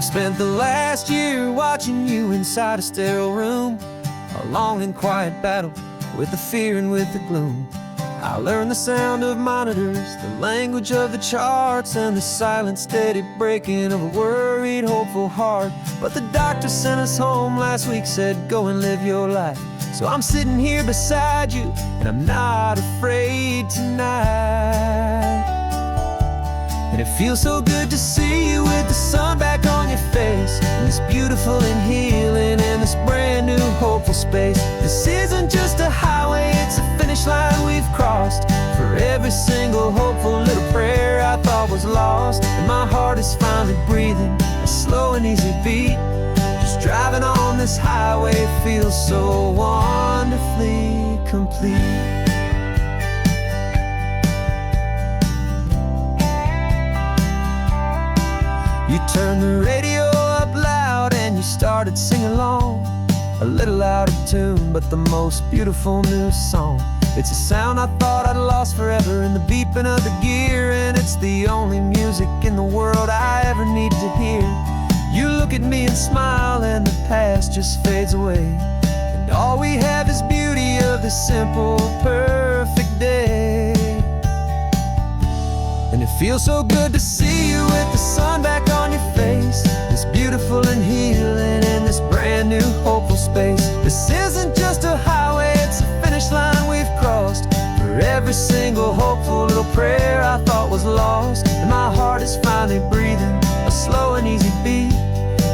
I've spent the last year watching you inside a sterile room, a long and quiet battle with the fear and with the gloom. I learned the sound of monitors, the language of the charts, and the silent, steady breaking of a worried, hopeful heart. But the doctor sent us home last week, said, go and live your life. So I'm sitting here beside you, and I'm not afraid tonight. And it feels so good to see you with the sun back on your face, and this beautiful and healing in this brand new hopeful space. This isn't just a highway, it's a finish line we've crossed. For every single hopeful little prayer I thought was lost, and my heart is finally breathing a slow and easy beat. Just driving on this highway feels so wonderfully complete. You turned the radio up loud and you started singing along, a little out of tune, but the most beautiful new song. It's a sound I thought I'd lost forever in the beeping of the gear, and it's the only music in the world I ever need to hear. You look at me and smile, and the past just fades away, and all we have is beauty of this simple, perfect day. And it feels so good to see you with the sun back on your face, this beautiful and healing in this brand new hopeful space. This isn't just a highway, it's a finish line we've crossed. For every single hopeful little prayer I thought was lost, and my heart is finally breathing a slow and easy beat.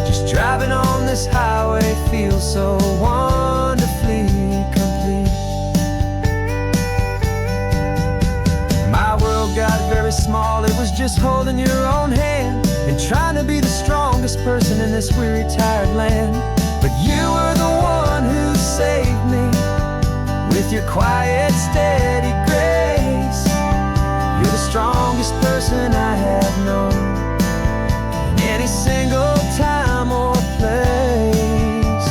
Just driving on this highway feels so wonderfully complete. My world got very small, it was just holding your own hand and trying to be the strongest person in this weary, tired land. But you were the one who saved me with your quiet, steady grace. You're the strongest person I have known in any single time or place.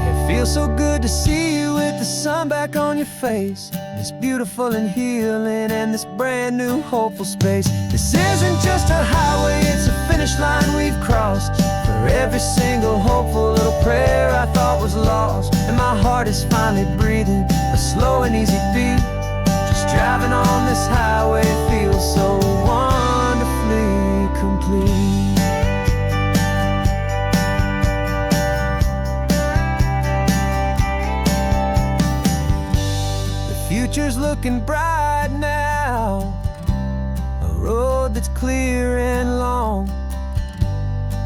It feels so good to see you with the sun back on your face, this beautiful and healing and this brand new hopeful space. This isn't just a highway, it's a finish line we've crossed. For every single hopeful little prayer I thought was lost, and my heart is finally breathing a slow and easy beat. Just driving on this highway feels so wonderfully complete. Future's looking bright now, a road that's clear and long.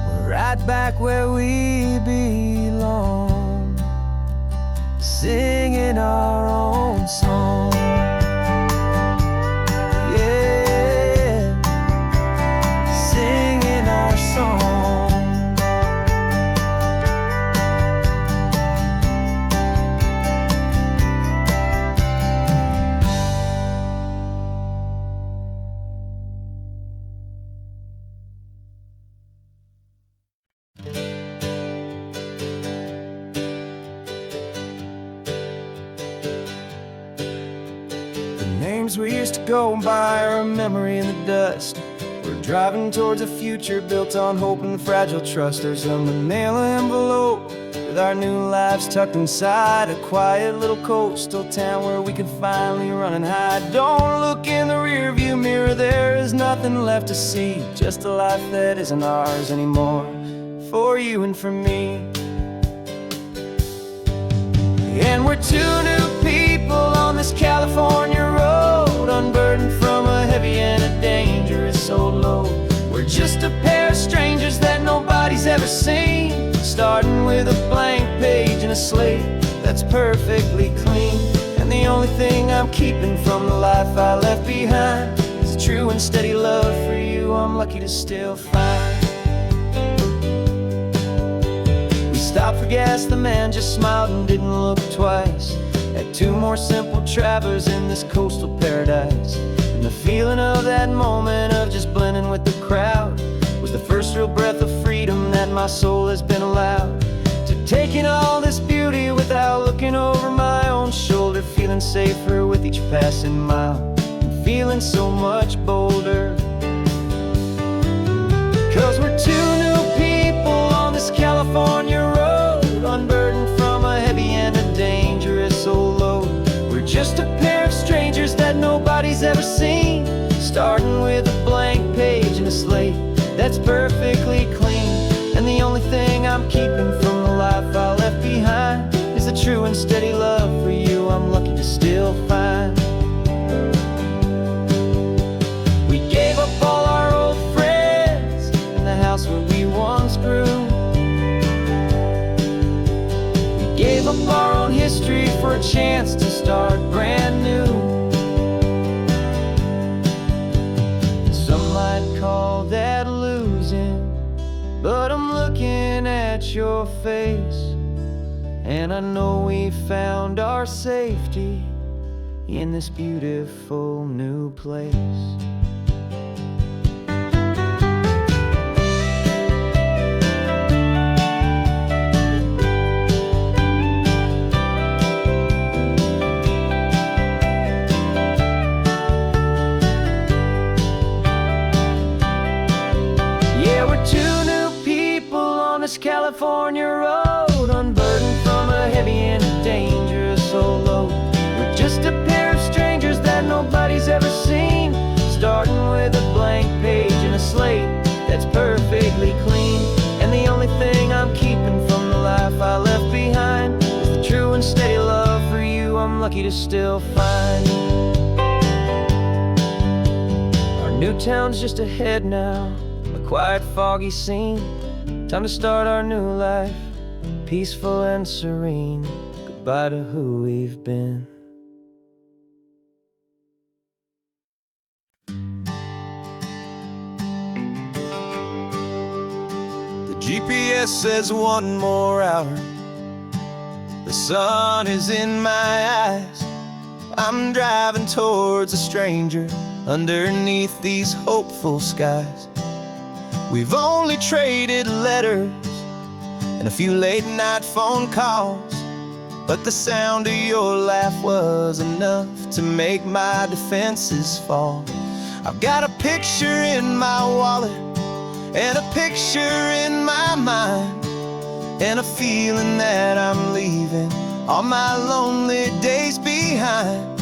We're right back where we belong, singing our own song. Yeah, singing our song. Names we used to go by are a memory in the dust. We're driving towards a future built on hope and fragile trust. There's a manila envelope with our new lives tucked inside, a quiet little coastal town where we can finally run and hide. Don't look in the rearview mirror, there is nothing left to see, just a life that isn't ours anymore, for you and for me. And we're two new people on this California road, unburdened from a heavy and a dangerous old load. We're just a pair of strangers that nobody's ever seen, starting with a blank page and a slate that's perfectly clean. And the only thing I'm keeping from the life I left behind is a true and steady love for you I'm lucky to still find. We stopped for gas, the man just smiled and didn't look twice. Had two more simple travelers in this coastal paradise, and the feeling of that moment of just blending with the crowd was the first real breath of freedom that my soul has been allowed to take in all this beauty without looking over my own shoulder, feeling safer with each passing mile and feeling so much bolder. 'Cause we're two new seen, starting with a blank page and a slate that's perfectly clean. And the only thing I'm keeping from the life I left behind is the true and steady love for you I'm lucky to still find. We gave up all our old friends in the house where we once grew. We gave up our own history for a chance to start brand new. Some might call that losing, but I'm looking at your face, and I know we found our safety in this beautiful new place. Yeah, we're two new people on this California road, unburdened from a heavy and a dangerous old load. We're just a pair of strangers that nobody's ever seen, starting with a blank page and a slate that's perfectly clean. And the only thing I'm keeping from the life I left behind is the true and steady love for you I'm lucky to still find. Our new town's just ahead now, a quiet, foggy scene. Time to start our new life, peaceful and serene. Goodbye to who we've been. The GPS says 1 more hour. The sun is in my eyes. I'm driving towards a stranger underneath these hopeful skies. We've only traded letters and a few late night phone calls, but the sound of your laugh was enough to make my defenses fall. I've got a picture in my wallet and a picture in my mind, and a feeling that I'm leaving all my lonely days behind.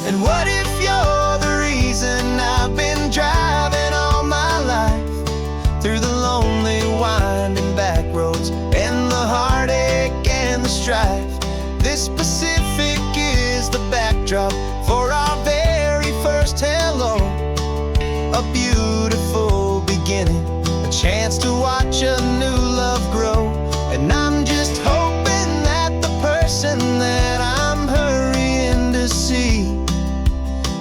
And what if you're the reason I've been driving all my life, through the lonely winding back roads and the heartache and the strife? This Pacific is the backdrop for our very first hello, a beautiful beginning, a chance to watch a new love grow. And I'm just hoping that the person that I'm hurrying to see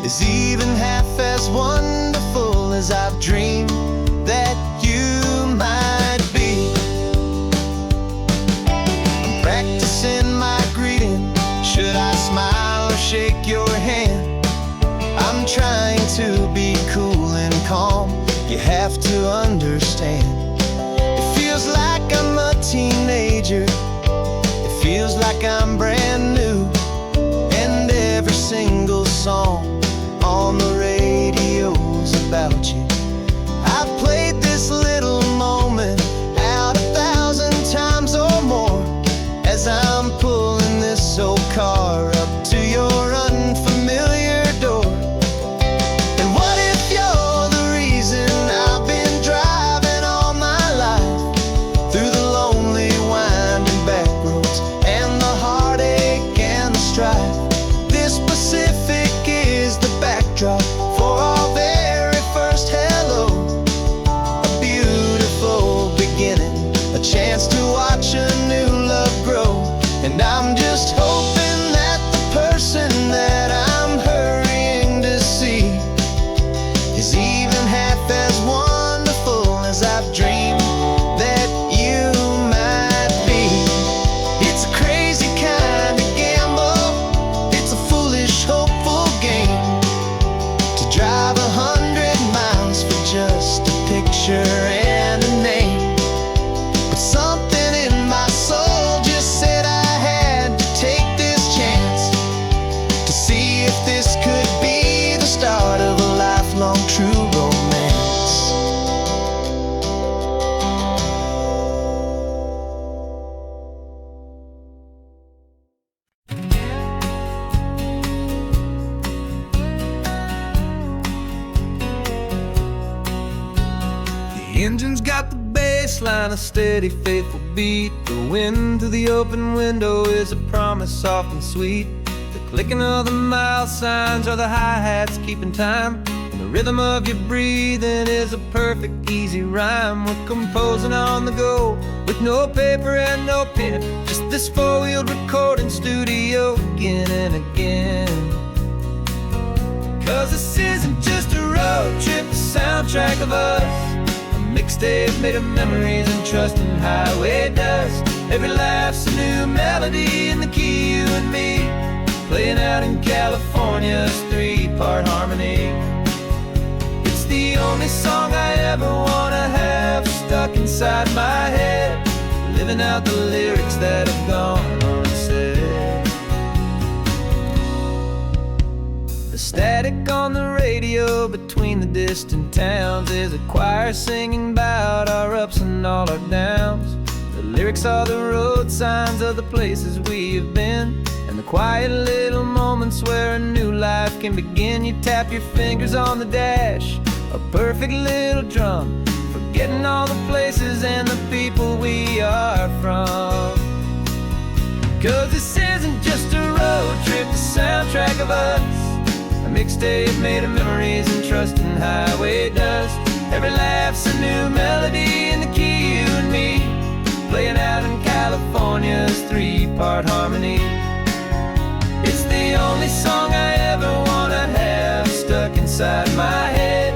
is even half as wonderful as I've dreamed that you might be. I'm practicing my greeting. Should I smile or shake your hand? I'm trying to be cool and calm. You have to understand. It feels like I'm a teenager. It feels like I'm brand new. And every single song on the radio's about you. I've played this little moment out 1,000 times or more, as I'm pulling this old car up to your unfamiliar door. And what if you're the reason I've been driving all my life, through the lonely winding back roads and the heartache and the strife? This Pacific is the backdrop for our very first hello, a beautiful beginning, a chance to watch a new love grow. And I'm just hoping that the person that I'm hurrying to see is even half as wonderful as I've dreamed that you might be. It's a crazy kind of gamble, it's a foolish, hopeful game, to drive 100 miles for just a picture and a name. But something in my soul just said I had to take this chance, to see if this could be the start of a lifelong true romance. engine's got the bass line, a steady, faithful beat. The wind through the open window is a promise soft and sweet. The clicking of the mile signs are the hi-hats keeping time. And the rhythm of your breathing is a perfect, easy rhyme. We're composing on the go with no paper and no pen, just this four-wheeled recording studio again and again. 'Cause this isn't just a road trip, the soundtrack of us, a mixtape made of memories and trust in highway dust. Every laugh's a new melody in the key, you and me, playing out in California's three-part harmony. It's the only song I ever wanna have stuck inside my head, living out the lyrics that have gone unsaid. The static on the radio between the distant towns is a choir singing about our ups and all our downs. The lyrics are the road signs of the places we have been, and the quiet little moments where a new life can begin. You tap your fingers on the dash, a perfect little drum, forgetting all the places and the people we are from. 'Cause this isn't just a road trip, the soundtrack of us, a mixtape made of memories and trust in highway dust. Every laugh's a new melody in the key, you and me, playing out in California's three-part harmony. It's the only song I ever wanna have stuck inside my head,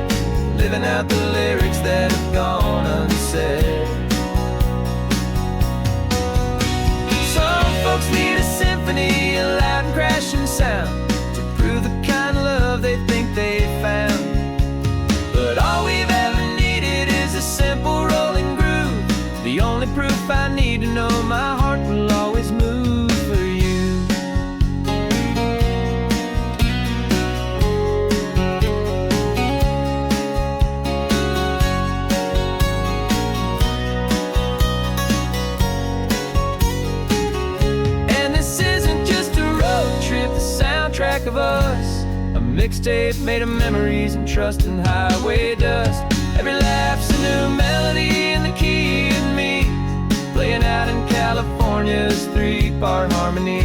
living out the lyrics that have gone unsaid. Some folks need a symphony, a loud and crashing sound, to prove the kind of love they think they found. But all we've ever needed is a simple rolling groove, the only proof I need to know my heart will always move for you. And this isn't just a road trip, the soundtrack of us, a mixtape made of memories and trust in highway dust. Every laugh's a new melody in the key and me, playing out in California's three-part harmony.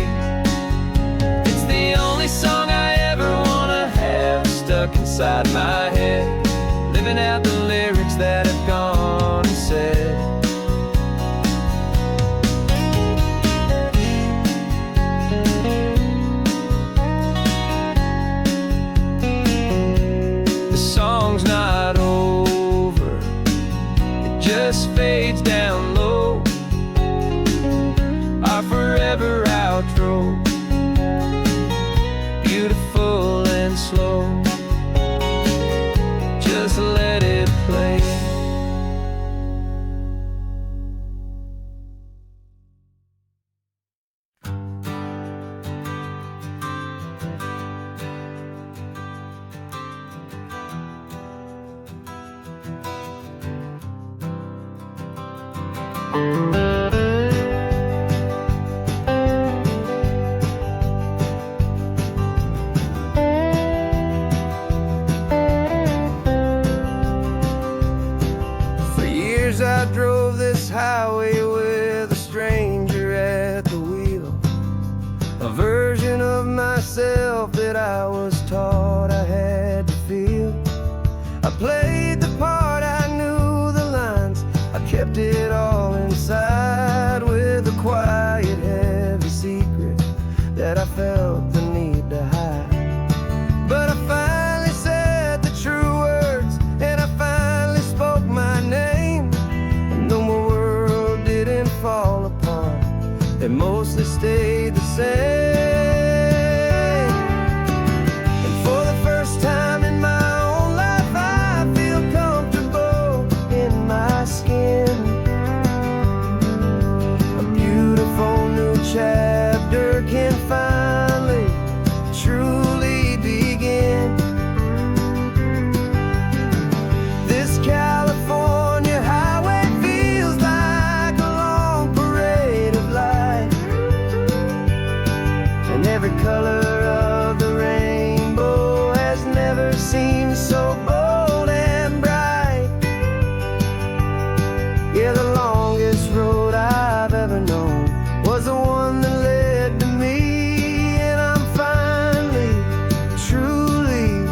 It's the only song I ever wanna have stuck inside my head, living out the lyrics that have gone unsaid. The song's not over, it just fades down low, our forever outro, beautiful and slow. Just let it play. For years I drove this highway with a stranger at the wheel, a version of myself that I was taught I had to feel. I played the part, I knew the lines, I kept it all inside with a quiet, heavy secret that I felt the need to hide. But I finally said the true words, and I finally spoke my name, and though my world didn't fall apart, it mostly stayed the same. And for the first time in my own life, I feel comfortable in my skin. A beautiful new chapter can finally truly begin. This California highway feels like a long parade of light. Yeah, the longest road I've ever known was the one that led to me. And I'm finally, truly,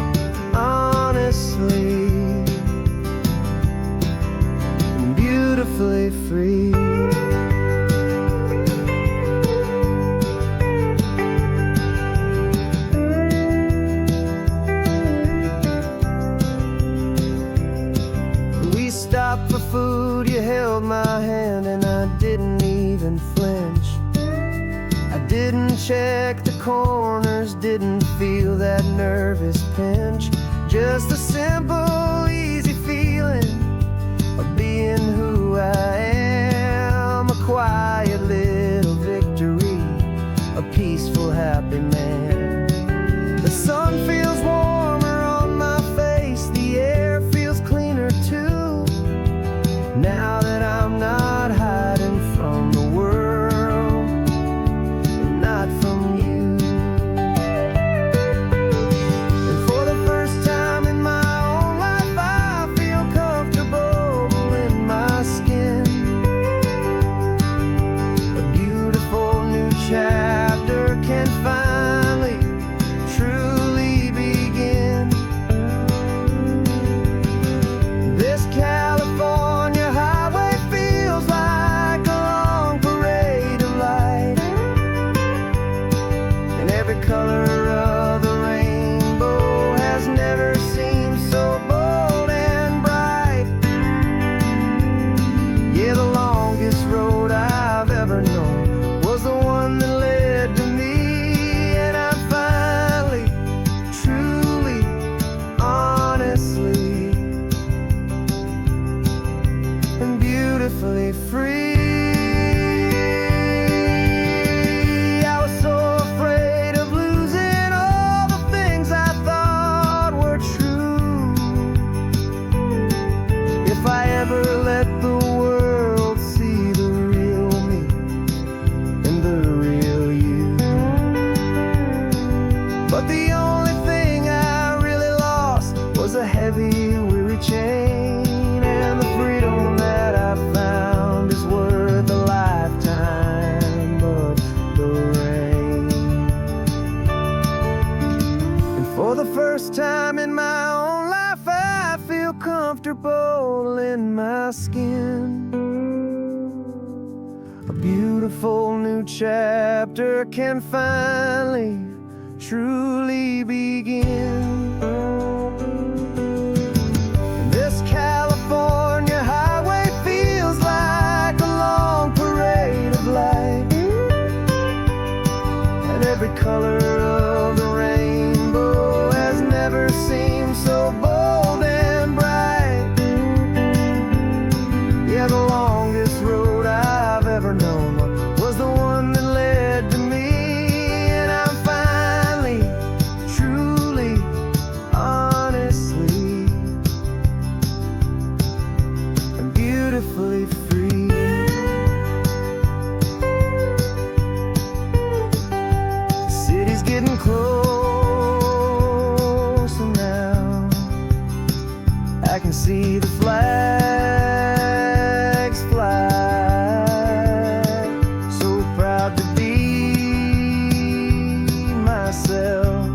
honestly, and beautifully free. We stopped for food, you held my hand, and I didn't even flinch. I didn't check the corners, didn't feel that nervous pinch. Just a simple, easy feeling of being who I am. A quiet little victory, a peaceful, happy man. The sun feels warmer on my face, the air feels cleaner too, now that I'm not hiding from the world, and not from you. And for the first time in my own life, I feel comfortable in my skin. A beautiful new chapter can finally, truly begin. This California highway feels like a long parade of light, and every color of the rainbow has never seemed so bold and bright. Yeah, the longest road I've ever known was the one that led to me. And I'm finally, truly, honestly, and beautifully free. I was so afraid of losing all the things I thought were true. If I ever let the world see the real me and the real you. But the only thing I really lost was a heavy, weary chain. And the freedom that I found is worth a lifetime of the rain. And for the first time in my own life, I feel comfortable in my skin. A beautiful new chapter can finally, truly begin. And this California highway feels like a long parade of light, and every color of the rainbow has never seemed so bold and bright. Yeah, the longest road I've ever known was the one that led to me. And I'm finally, truly, honestly, and beautifully free. The city's getting closer now. I can see the flags fly. So proud to be myself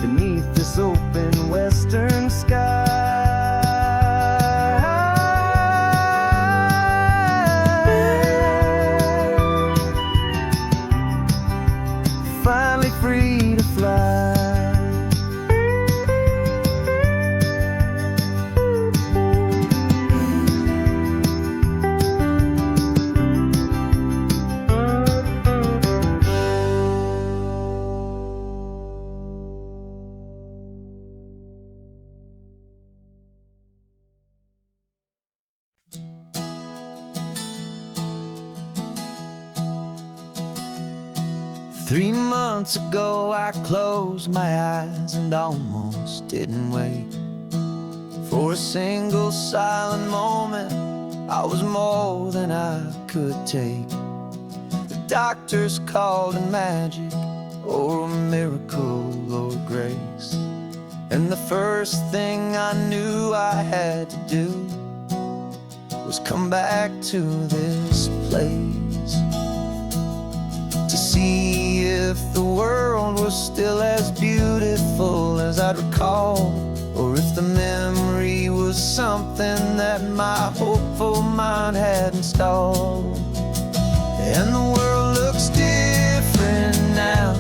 beneath this open western sky. Finally free to fly. Three months ago I closed my eyes and almost didn't wake. For a single silent moment, I was more than I could take. The doctors called it magic, or a miracle, or grace. And the first thing I knew I had to do was come back to this place to see if the world was still as beautiful as I'd recall, or if the memory was something that my hopeful mind had installed. And the world looks different now.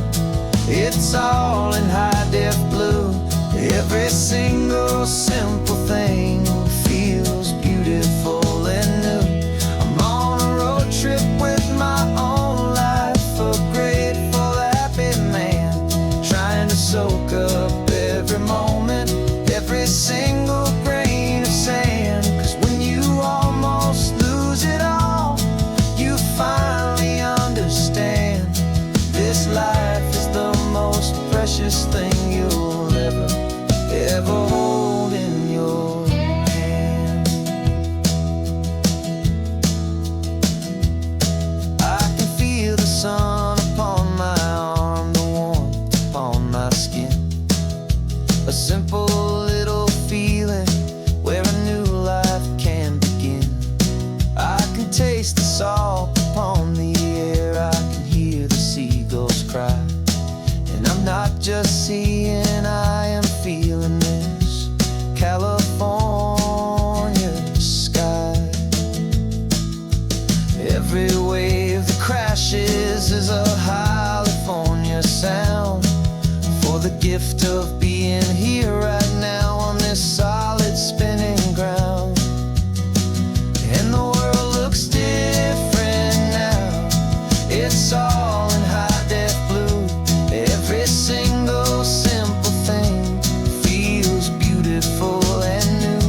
It's all in high-def blue. Every single simple thing feels beautiful and new. I'm on a road trip with my own life, a grateful, happy man, trying to soak up every moment, every single grain of sand. 'Cause when you almost lose it all, you finally understand this life is the most precious thing you'll ever hold in your hand. I can feel the sun upon my arm, the warmth upon my skin, a simple little feeling where a new life can begin. I can taste the salt upon the air, I can hear the seagulls cry, and I'm not just seeing, I am feeling this California sky. Every wave that crashes is a California sound, for the gift of being here right now on this solid spinning ground. And the world looks different now. It's all in high-def blue. Every single simple thing feels beautiful and new.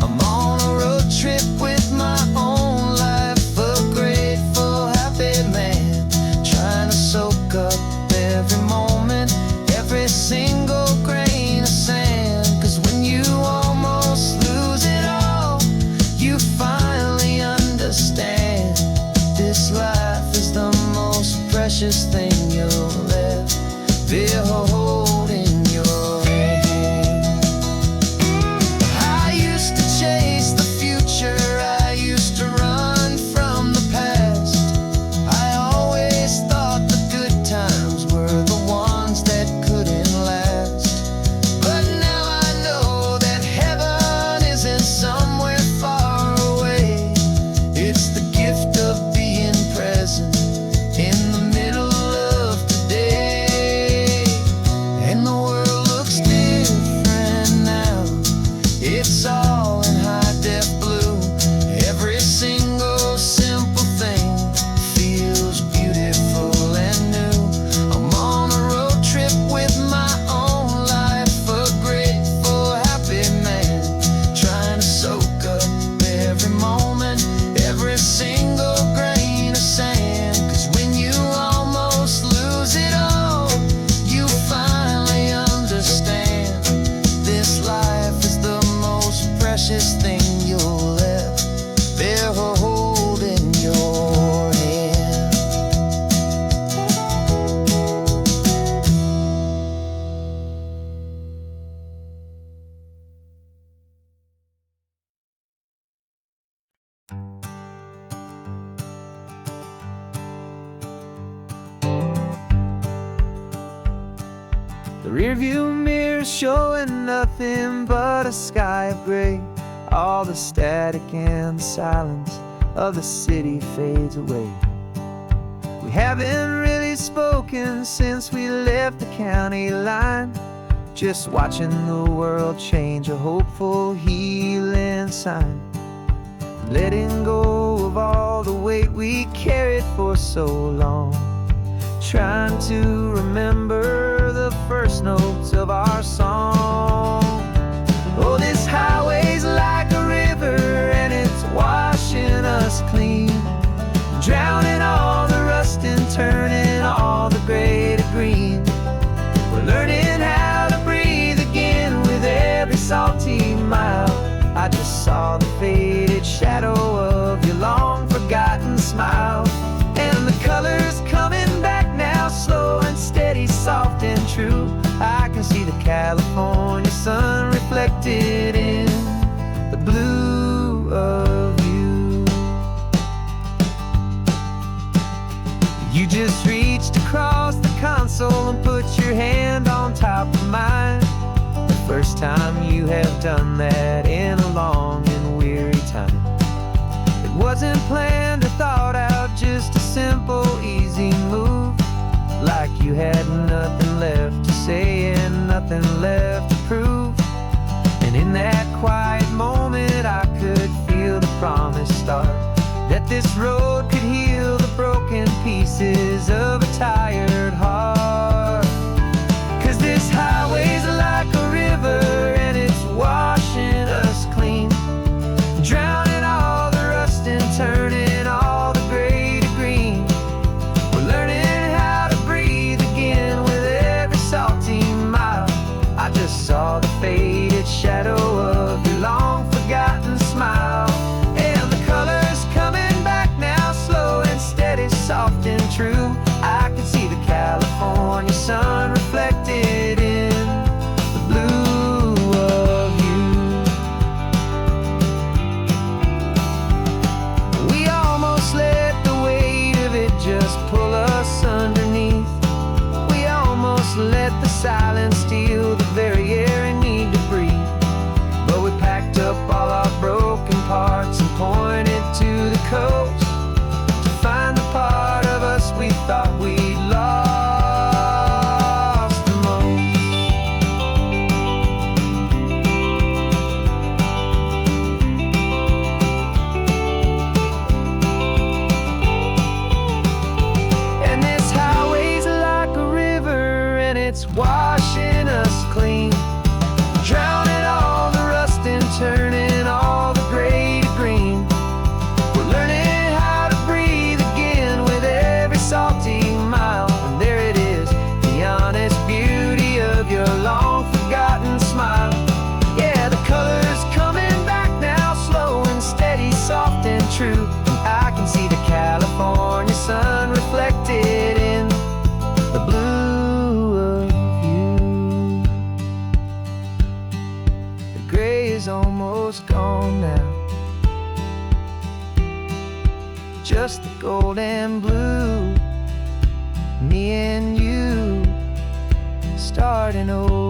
I'm on a road trip with my own life, a grateful, happy man, trying to soak up every moment, every single grain of sand. 'Cause when you almost lose it all, you finally understand this life is the most precious thing you'll ever hold in your hand. I used to chase the future, I used to run from the past. I always thought the good times were the ones that couldn't last. But now I know that heaven isn't somewhere far away. It's the gift of being present in the middle of today. And the world looks different now. It's all in high-def blue. Every single simple thing feels beautiful and new. I'm on a road trip with my own life, a grateful, happy man, trying to soak up every moment, every single grain of sand. 'Cause when you almost lose it all, you finally understand this life is the most precious thing you'll ever hold in your hand. The rearview mirror showing nothing but a sky of gray. All the static and the silence of the city fades away. We haven't really spoken since we left the county line, just watching the world change, a hopeful healing sign. Letting go of all the weight we carried for so long, trying to remember the first notes of our song. Oh, this highway's like a river and it's washing us clean, drowning all the rust and turning all the gray to green. We're learning how to breathe again with every salty mile. I just saw the faded shadow of your long forgotten smile, and the colors coming back now, slow and steady, soft and true. I can see the California sun reflected in the blue of you. first time you have done that in a long and weary time. It wasn't planned or thought out, just a simple, easy move. Like you had nothing left to say and nothing left to prove. And in that quiet moment I could feel the promise start, that this road could heal the broken pieces of a tired heart. 'Cause this highway's like a river and it's washing us clean, drowning all the rust and turning all the gray to green. We're learning how to breathe again with every salty mile. I just saw the faded shadow of your long forgotten smile. And the colors coming back now, slow and steady, soft and true. I can see the California sun reflected in the blue of you. We almost let the weight of it just pull us underneath. We almost let the silence steal the very air I need to breathe. But we packed up all our broken parts and pointed to the coast to find the part of us we thought we'd lost the most. And this highway's like a river and it's washing us clean, drowning all the rust and turning all the gray to green. We're learning how to breathe again with every salty mile. And there it is, the honest beauty of your long forgotten smile. Yeah, the colors coming back now, slow and steady, soft and true. I can see the California sun reflected in the blue of you. The gray is almost gone now, just the gold and blue. Me and you starting over.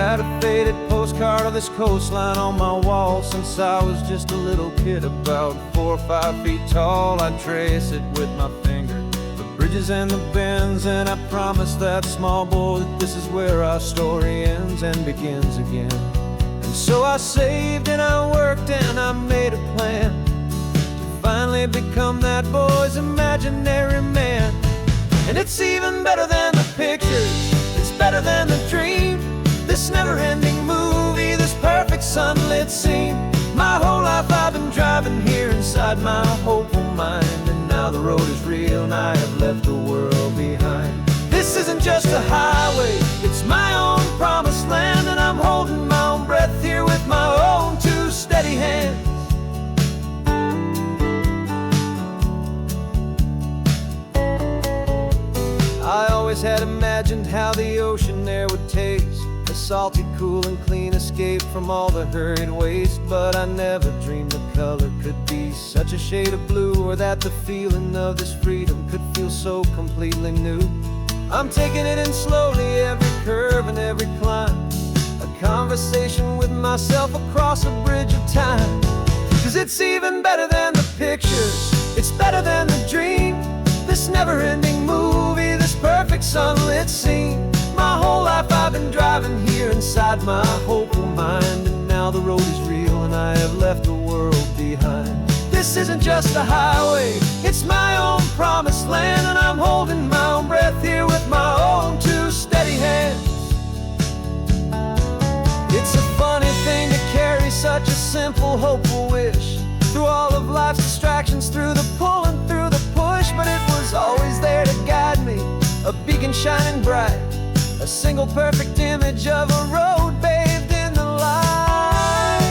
Had a faded postcard of this coastline on my wall since I was just a little kid, about 4 or 5 feet tall. I'd trace it with my finger, the bridges and the bends, and I promised that small boy that this is where our story ends and begins again. And so I saved and I worked and I made a plan to finally become that boy's imaginary man. And it's even better than the pictures, it's better than the dream. This never-ending movie, this perfect sunlit scene. My whole life I've been driving here inside my hopeful mind, and now the road is real and I have left the world behind. This isn't just a highway, it's my own promised land, and I'm holding my own breath here with my own two steady hands. I always had imagined how the ocean there would taste, a salty, cool and clean escape from all the hurried waste. But I never dreamed the color could be such a shade of blue, or that the feeling of this freedom could feel so completely new. I'm taking it in slowly, every curve and every climb, a conversation with myself across a bridge of time. 'Cause it's even better than the pictures, it's better than the dream. This never-ending movie, this perfect sunlit scene. My whole life I've been driving here inside my hopeful mind, and now the road is real and I have left the world behind. This isn't just a highway, it's my own promised land, and I'm holding my own breath here with my own two steady hands. It's a funny thing to carry such a simple, hopeful wish through all of life's distractions, through the pull and through the push. But it was always there to guide me, a beacon shining bright, a single perfect image of a road bathed in the light.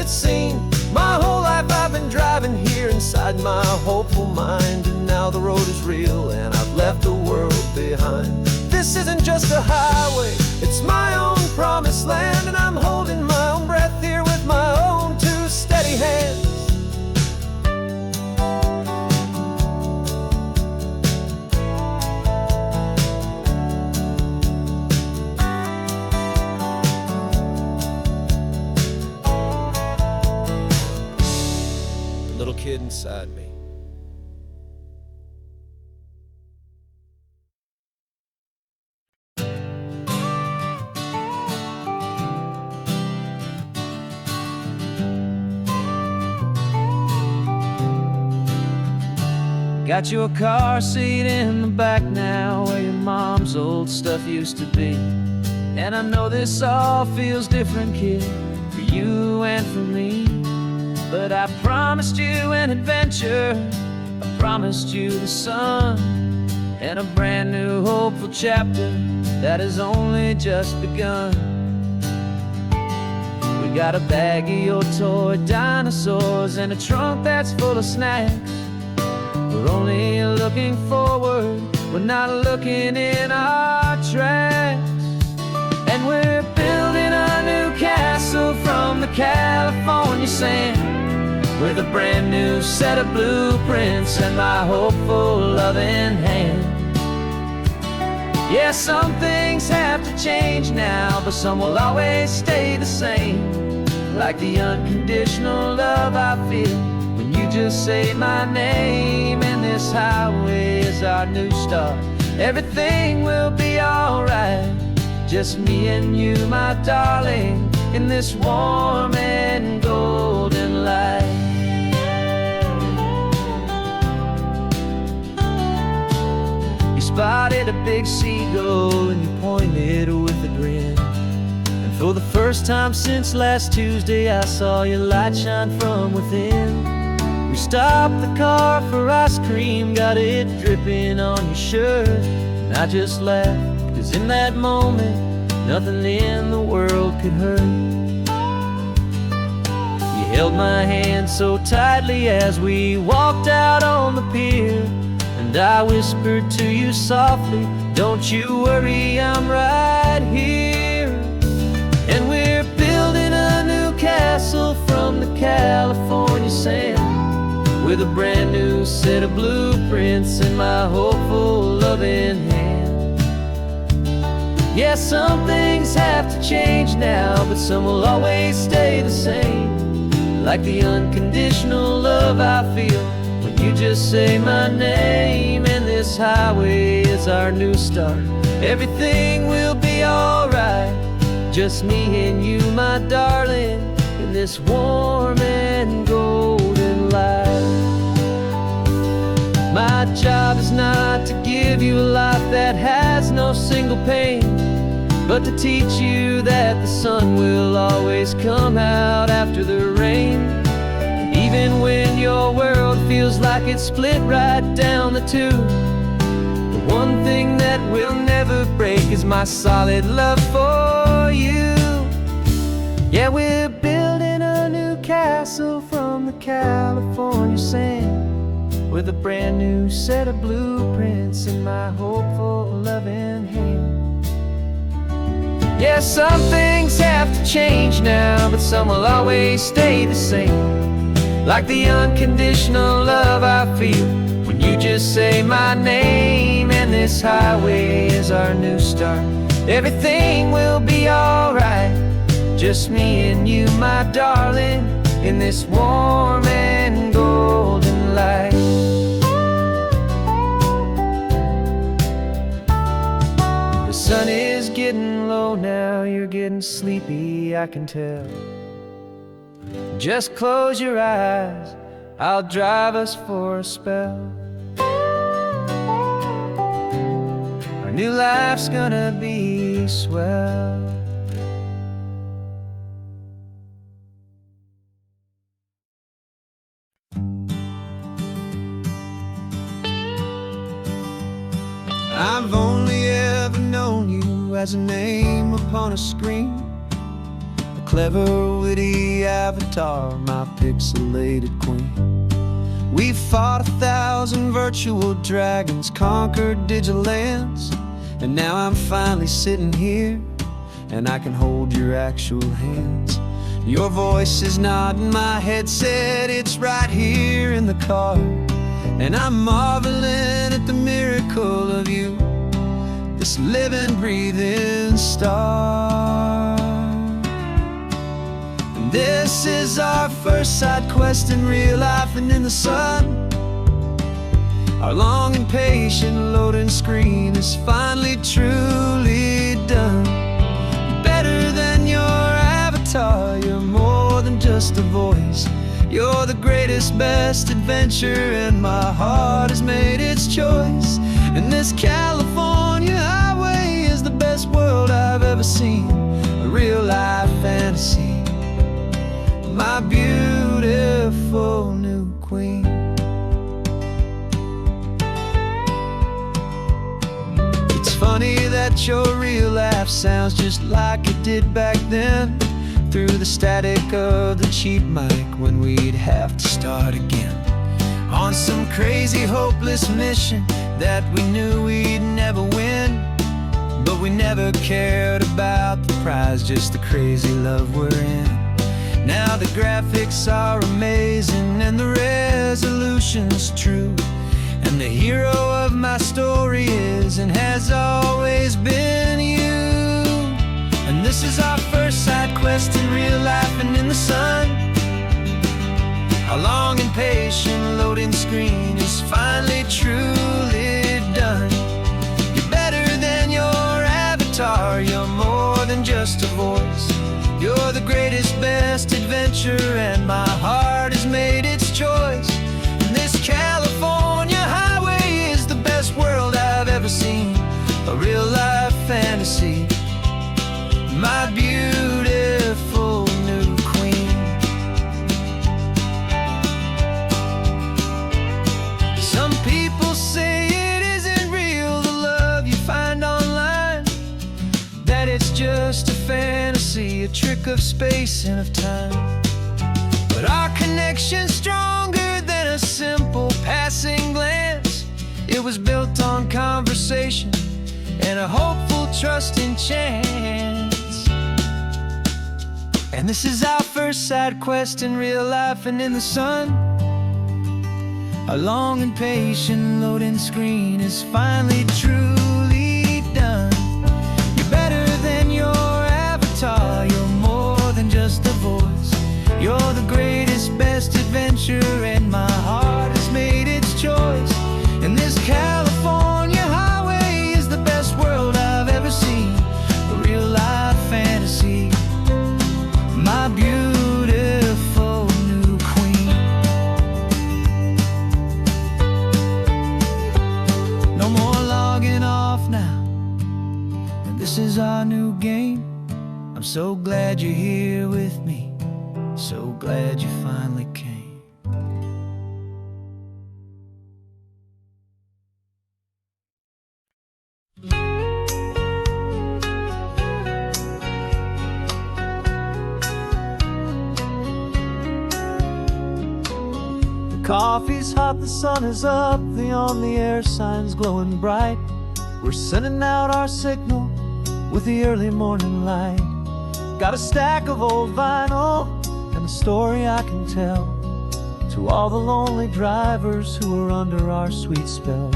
it seemed. My whole life I've been driving here inside my hopeful mind, and now the road is real and I've left the world behind. This isn't just a highway, it's my own promised land, and I'm holding my own breath here with my own two steady hands. Little kid inside me. Got you a car seat in the back now, where your mom's old stuff used to be. And I know this all feels different, kid, for you and for me. But I promised you an adventure, I promised you the sun, and a brand new hopeful chapter that has only just begun. We got a bag of your toy dinosaurs and a trunk that's full of snacks. We're only looking forward, we're not looking in our tracks. And we're building a new castle from the California sand, with a brand new set of blueprints and my hopeful loving hand. Yeah, some things have to change now, but some will always stay the same. Like the unconditional love I feel when you just say my name. And this highway is our new start, everything will be alright. Just me and you, my darling, in this warm and golden light. You spotted a big seagull and you pointed with a grin. And for the first time since last Tuesday, I saw your light shine from within. We stopped the car for ice cream, got it dripping on your shirt. And I just laughed, 'cause in that moment, nothing in the world could hurt. You held my hand so tightly as we walked out on the pier, and I whispered to you softly, don't you worry, I'm right here. And we're building a new castle from the California sand, with a brand new set of blueprints in my hopeful loving hand. Yeah, some things have to change now, but some will always stay the same. Like the unconditional love I feel when you just say my name. And this highway is our new start, everything will be alright. Just me and you, my darling, in this warm and golden light. My job is not to give you a life that has no single pain, but to teach you that the sun will always come out after the rain. Even when your world feels like it's split right down the two, the one thing that will never break is my solid love for you. Yeah, we're building a new castle from the California sand, with a brand new set of blueprints in my hopeful loving hand. Yeah, some things have to change now, but some will always stay the same. Like the unconditional love I feel when you just say my name. And this highway is our new start, everything will be alright. Just me and you, my darling, in this warm and golden light. The sun is getting low now, you're getting sleepy, I can tell. Just close your eyes, I'll drive us for a spell. Our new life's gonna be swell. I've only ever known you as a name upon a screen, a clever, witty avatar, my pixelated queen. We fought 1,000 virtual dragons, conquered digital lands, and now I'm finally sitting here, and I can hold your actual hands. Your voice is not in my headset, it's right here in the car, and I'm marveling at the miracle of you, this living, breathing star. And this is our first side quest in real life and in the sun. Our long and patient loading screen is finally truly done. Better than your avatar, you're more than just a voice. You're the greatest, best adventure, and my heart has made its choice. And this California highway is the best world I've ever seen, a real life fantasy, my beautiful new queen. It's funny that your real life sounds just like it did back then, through the static of the cheap mic when we'd have to start again, on some crazy hopeless mission that we knew we'd never win. But we never cared about the prize, just the crazy love we're in. Now the graphics are amazing and the resolution's true, and the hero of my story is and has always been you. And this is our first side quest in real life and in the sun. Our long and patient loading screen is finally truly done. You're better than your avatar, you're more than just a voice. You're the greatest, best adventure, and my heart has made its choice. And this California highway is the best world I've ever seen, a real life fantasy, my beautiful new queen. Some people say it isn't real, the love you find online, that it's just a fantasy, a trick of space and of time. But our connection's stronger than a simple passing glance. It was built on conversation and a hopeful, trusting chance. And this is our first side quest in real life and in the sun. Our long and patient loading screen is finally truly done. You're better than your avatar, you're more than just a voice. You're the greatest, best adventure, and my heart has made its choice. And this California highway is the best world I've ever seen, a real life fantasy, my beautiful new queen. No more logging off now, and this is our new game. I'm so glad you're here with me, so glad you finally came. Coffee's hot, the sun is up, the on-the-air sign's glowing bright. We're sending out our signal with the early morning light. Got a stack of old vinyl and a story I can tell to all the lonely drivers who are under our sweet spell.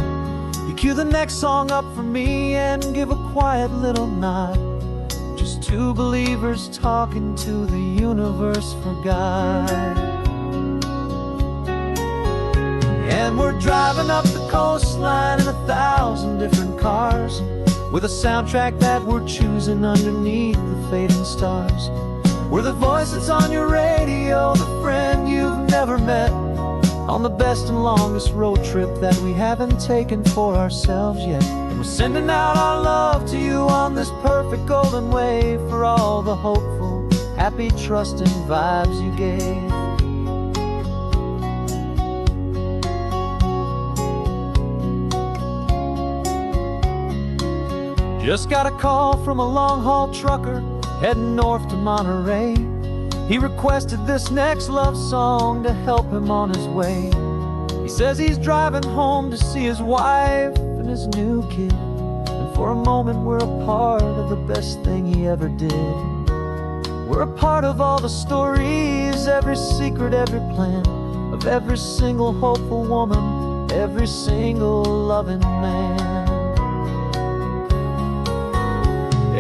You cue the next song up for me and give a quiet little nod. Just two believers talking to the universe for God. And we're driving up the coastline in 1,000 different cars, with a soundtrack that we're choosing underneath the fading stars. We're the voice that's on your radio, the friend you've never met, on the best and longest road trip that we haven't taken for ourselves yet. And we're sending out our love to you on this perfect golden wave, for all the hopeful, happy, trusting vibes you gave. Just got a call from a long-haul trucker heading north to Monterey. He requested this next love song to help him on his way. He says he's driving home to see his wife and his new kid, and for a moment we're a part of the best thing he ever did. We're a part of all the stories, every secret, every plan, of every single hopeful woman, every single loving man.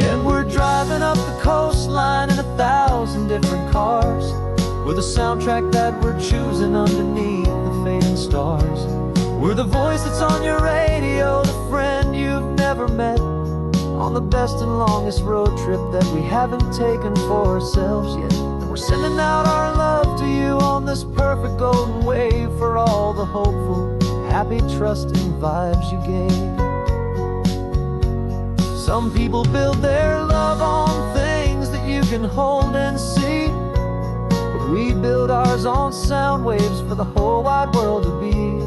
And we're driving up the coastline in 1,000 different cars, with a soundtrack that we're choosing underneath the fading stars. We're the voice that's on your radio, the friend you've never met, on the best and longest road trip that we haven't taken for ourselves yet. And we're sending out our love to you on this perfect golden wave, for all the hopeful, happy, trusting vibes you gave. Some people build their love on things that you can hold and see, but we build ours on sound waves for the whole wide world to be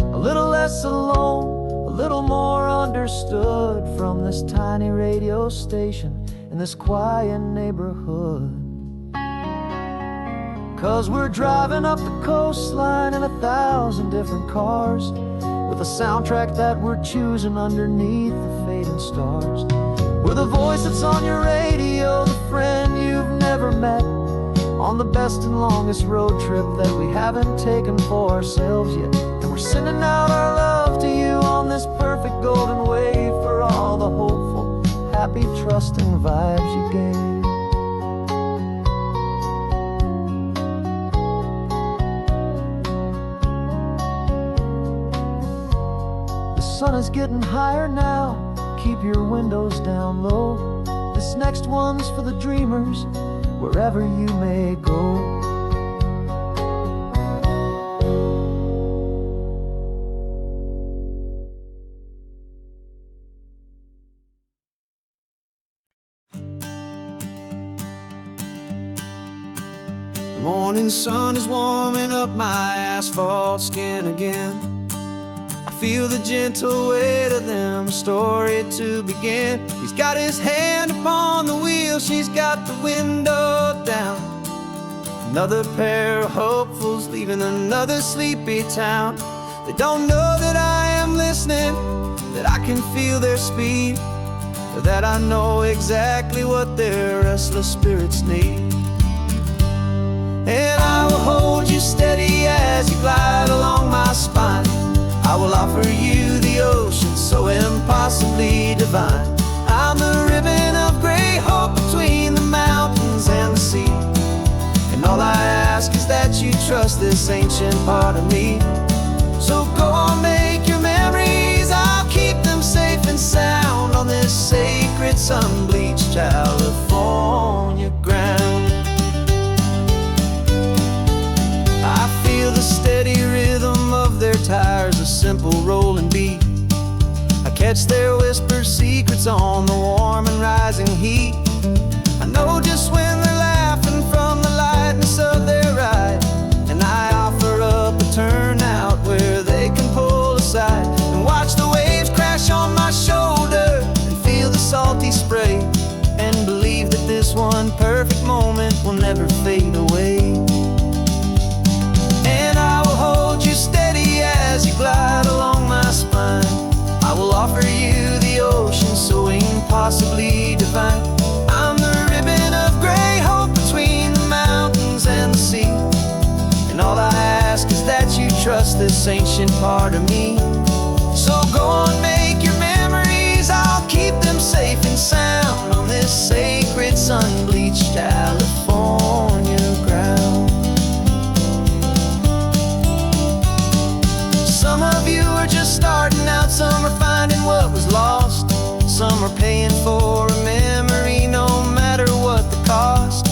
a little less alone, a little more understood, from this tiny radio station in this quiet neighborhood. 'Cause we're driving up the coastline in 1,000 different cars, with a soundtrack that we're choosing underneath the fading stars. We're the voice that's on your radio, the friend you've never met, on the best and longest road trip that we haven't taken for ourselves yet. And we're sending out our love to you on this perfect golden wave, for all the hopeful, happy, trusting vibes you gave. The sun is getting higher now, keep your windows down low. This next one's for the dreamers, wherever you may go. The morning sun is warming up my asphalt skin again. I feel the gentle weight of them, a story to begin. He's got his hand upon the wheel, she's got the window down. Another pair of hopefuls leaving another sleepy town. They don't know that I am listening, that I can feel their speed, or that I know exactly what their restless spirits need. And I will hold you steady as you glide along my spine. I will offer you the ocean so impossibly divine. I'm the ribbon of gray hope between the mountains and the sea, and all I ask is that you trust this ancient part of me. So go on, make your memories, I'll keep them safe and sound on this sacred sun-bleached California ground. I feel the steady rhythm of their tires, a simple rolling beat. I catch their whispered secrets on the warm and rising heat. I know just when they're laughing from the lightness of their ride, and I offer up a turnout where they can pull aside and watch the waves crash on my shoulder and feel the salty spray, and believe that this one perfect moment will never fade away. And I will hold you steady as you glide along my spine. I will offer you the ocean so impossibly divine. I'm the ribbon of gray hope between the mountains and the sea, and all I ask is that you trust this ancient part of me. So go on, make your memories, I'll keep them safe and sound on this sacred sun-bleached California ground. Some of you are just starting out, some are finding what was lost, some are paying for a memory no matter what the cost.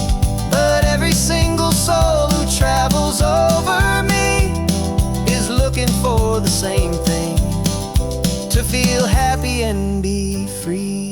But every single soul who travels over me is looking for the same thing, to feel happy and be free.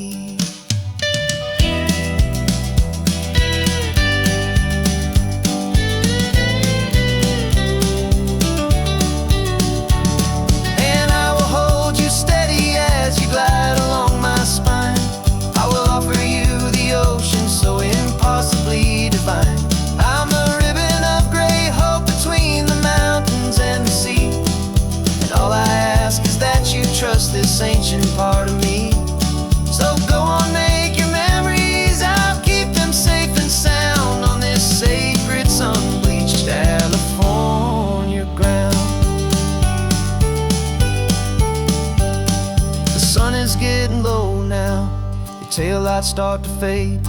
taillights start to fade.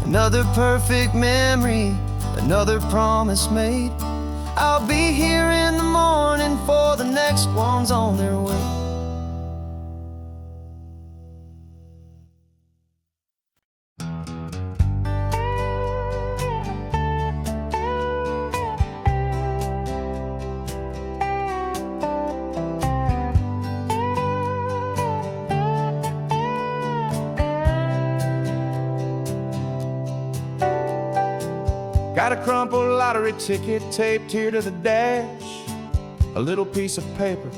Another perfect memory, another promise made. I'll be here in the morning for the next ones on their way. Got a crumpled lottery ticket taped here to the dash. A little piece of paper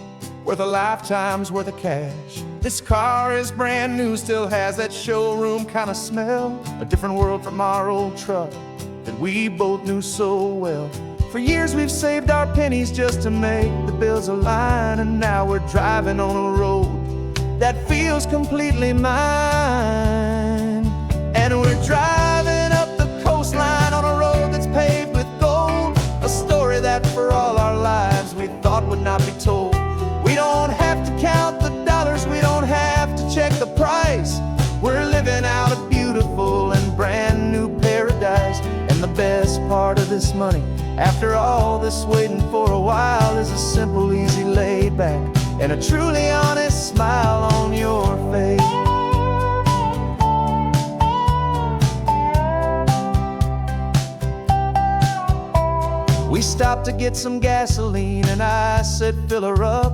worth a lifetime's worth of cash. This car is brand new, still has that showroom kind of smell. A different world from our old truck that we both knew so well. For years we've saved our pennies just to make the bills align, and now we're driving on a road that feels completely mine. And we're driving up the coastline on a road that's paved with gold. A story that for all our lives we thought would not be told. We don't have to count the dollars, we don't have to check the price. We're living out a beautiful and brand new paradise. And the best part of this money, after all this waiting for a while, is a simple, easy, laid back, and a truly honest smile on your face. We stopped to get some gasoline and I said fill her up,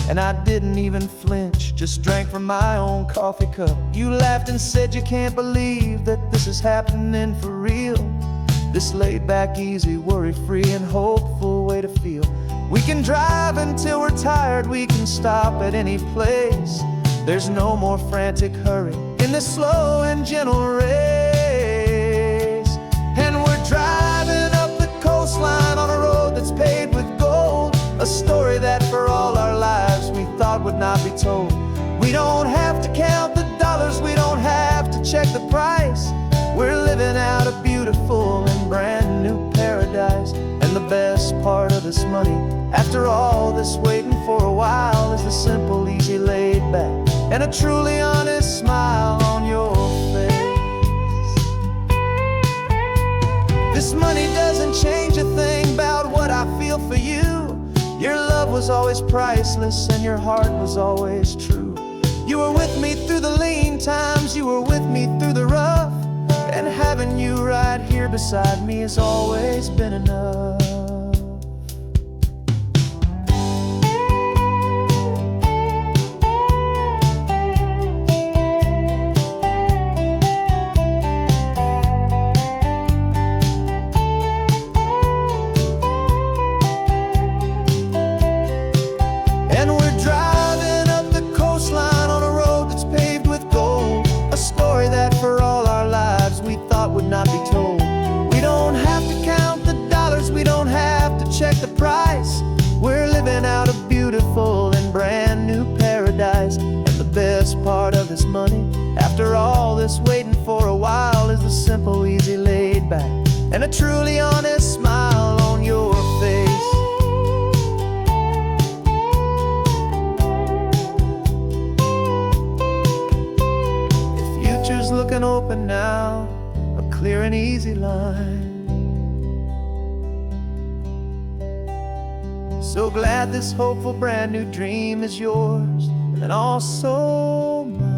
and I didn't even flinch, just drank from my own coffee cup. You laughed and said you can't believe that this is happening for real. This laid back, easy, worry-free and hopeful way to feel. We can drive until we're tired, we can stop at any place. There's no more frantic hurry in this slow and gentle race. And we're driving up the coastline on a road that's paved with gold. A story that for all our lives we thought would not be told. We don't have to count the dollars, we don't have to check the price. We're living out a beautiful and brand new paradise. And the best part of this money, after all this waiting for a while, is the simple, easy, laid back, and a truly honest smile on your face. This money doesn't change a thing about what I feel for you. Your love was always priceless and your heart was always true. You were with me through the lean times, you were with me through the rough, and having you right here beside me has always been enough. Not be told. We don't have to count the dollars, we don't have to check the price. We're living out a beautiful and brand new paradise. And the best part of this money, after all this waiting for a while, is the simple, easy, laid back, and a truly honest smile on your face. The future's looking open now, clear and easy line. So glad this hopeful brand new dream is yours and also mine.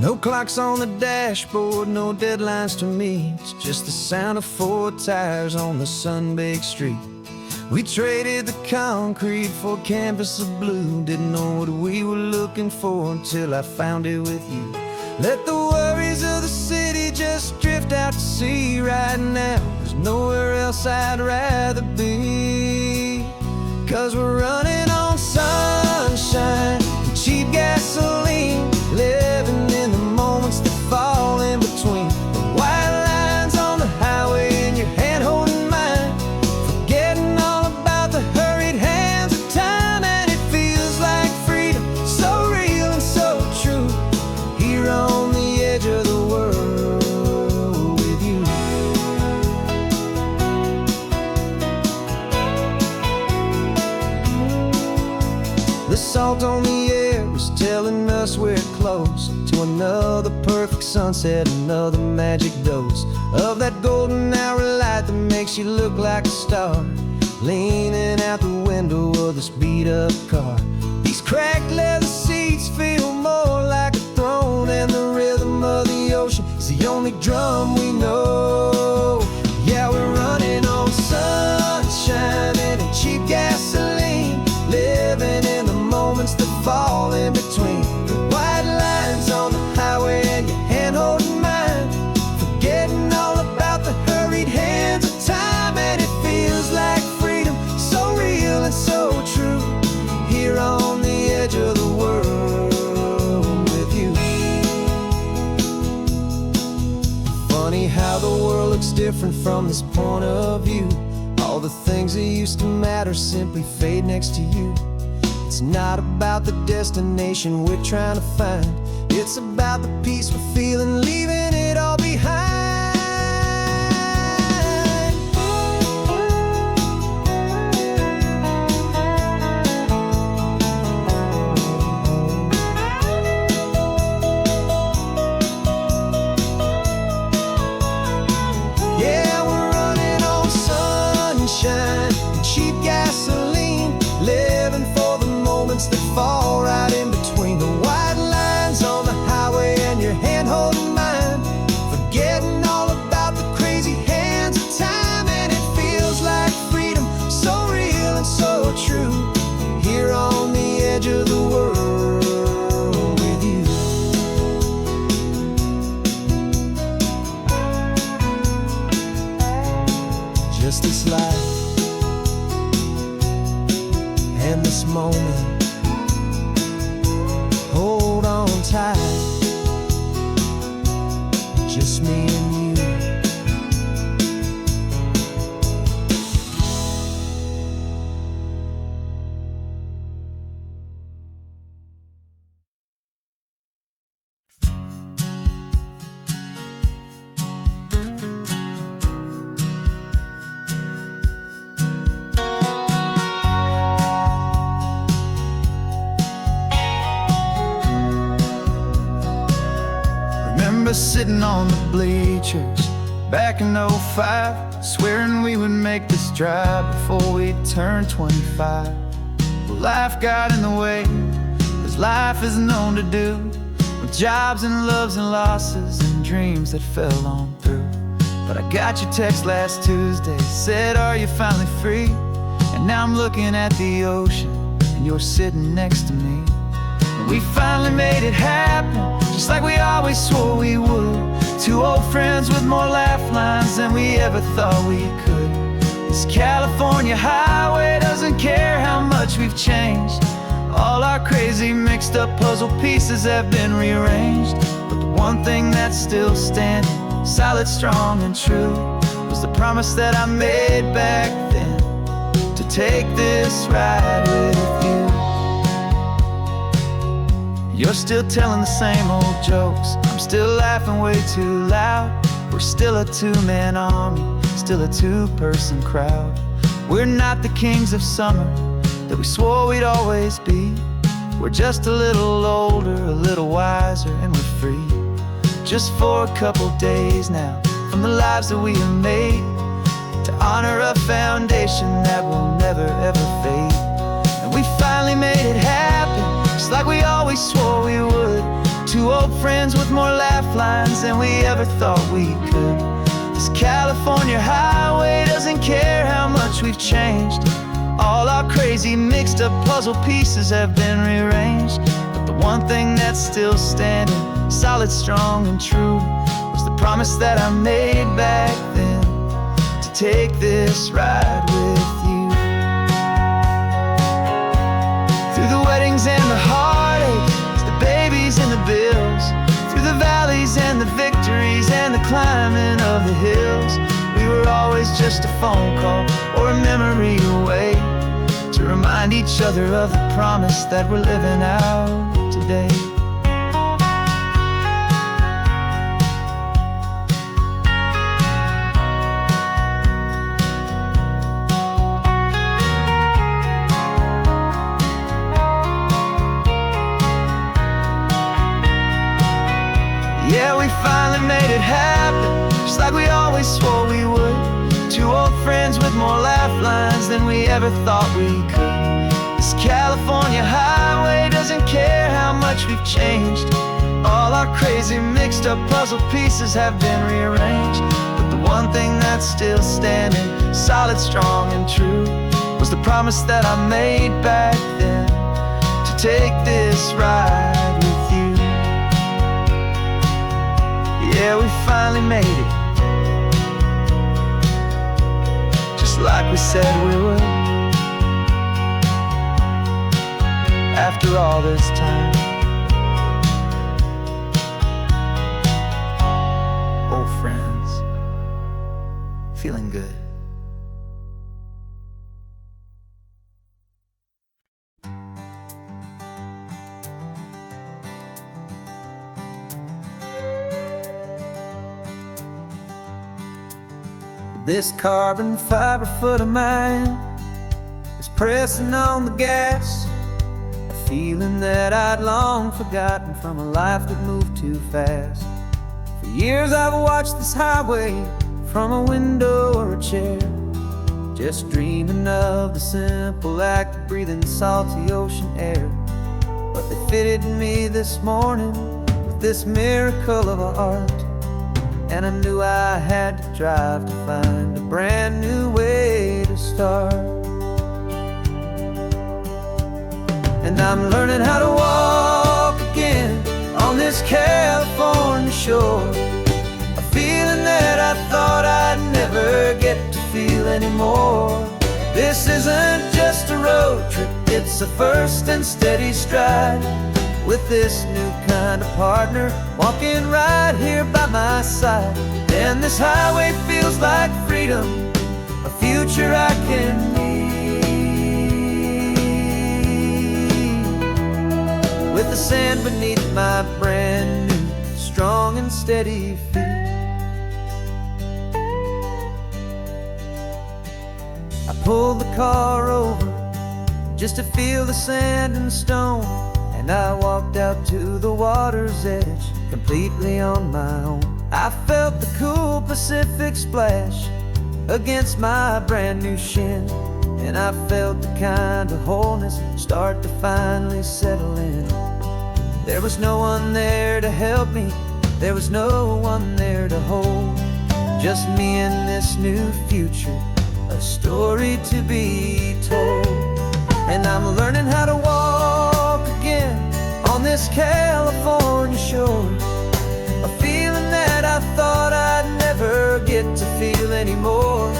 No clocks on the dashboard, no deadlines to meet. It's just the sound of 4 tires on the sun-baked street. We traded the concrete for a canvas of blue. Didn't know what we were looking for until I found it with you. Let the worries of the city just drift out to sea right now. There's nowhere else I'd rather be. 'Cause we're running on sunshine and cheap gasoline, living in the moments that fall in between. The white lines on the highway and your hand holding mine, we're close to another perfect sunset, another magic dose of that golden hour light that makes you look like a star, leaning out the window of this beat-up car. These cracked leather seats feel more like a throne, and the rhythm of the ocean is the only drum we know. Yeah, we're running on sunshine and cheap gasoline, living in the moments that fall in between the white lines on the highway and your hand holding mine, forgetting all about the hurried hands of time. And it feels like freedom, so real and so true, here on the edge of the world with you. Funny how the world looks different from this point of view. All the things that used to matter simply fade next to you. It's not about the destination we're trying to find, it's about the peace we're feeling, leaving it all behind. Yeah, we're running on sunshine and cheap gasoline, living for the moments that fall right in between the white lines on the highway and your hand holding mine, forgetting all about the crazy hands of time. And it feels like freedom, so real and so true, here on the edge of the world with you. Just this life and this moment, hold on tight, just me and you. Remember sitting on the bleachers back in '05, swearing we would make this drive before we turned 25. Well, life got in the way, as life is known to do, with jobs and loves and losses and dreams that fell on through. But I got your text last Tuesday, said, are you finally free? And now I'm looking at the ocean, and you're sitting next to me. And we finally made it happen, just like we always swore we would. Two old friends with more laugh lines than we ever thought we could. This California highway doesn't care how much we've changed. All our crazy mixed up puzzle pieces have been rearranged. But the one thing that's still standing, solid, strong and true, was the promise that I made back then, to take this ride with you. You're still telling the same old jokes, I'm still laughing way too loud. We're still a two-man army, still a two-person crowd. We're not the kings of summer that we swore we'd always be. We're just a little older, a little wiser, and we're free. Just for a couple days now, from the lives that we have made, to honor a foundation that will never ever fade. And we finally made it happen, just like we always swore we would. Two old friends with more laugh lines than we ever thought we could. This California highway doesn't care how much we've changed. All our crazy mixed up puzzle pieces have been rearranged. But the one thing that's still standing, solid, strong and true, was the promise that I made back then, to take this ride with you. Through the weddings and the heartaches, the babies and the bills, through the valleys and the victories and the climbing of the hills, we were always just a phone call or a memory away, to remind each other of the promise that we're living out today. Yeah, we finally made it happen, just like we always swore we would. Two old friends with more laugh lines than we ever thought we could. This California highway doesn't care how much we've changed. All our crazy mixed up puzzle pieces have been rearranged. But the one thing that's still standing, solid, strong, and true, was the promise that I made back then, to take this ride with you. Yeah, we finally made it, just like we said we would. After all this time, old friends, feeling good. This carbon fiber foot of mine is pressing on the gas, a feeling that I'd long forgotten from a life that moved too fast. For years I've watched this highway from a window or a chair, just dreaming of the simple act of breathing salty ocean air. But they fitted me this morning with this miracle of art, and I knew I had to drive to find a brand new way to start. And I'm learning how to walk again on this California shore, a feeling that I thought I'd never get to feel anymore. This isn't just a road trip, it's a first and steady stride, with this new kind of partner walking right here by my side. And this highway feels like freedom, a future I can need, with the sand beneath my brand new strong and steady feet. I pulled the car over just to feel the sand and stone, and I walked out to the water's edge, completely on my own. I felt the cool Pacific splash against my brand new shin, and I felt the kind of wholeness start to finally settle in. There was no one there to help me, there was no one there to hold, just me and this new future, a story to be told. And I'm learning how to walk again on this California shore, a feeling that I thought I'd never get to feel anymore.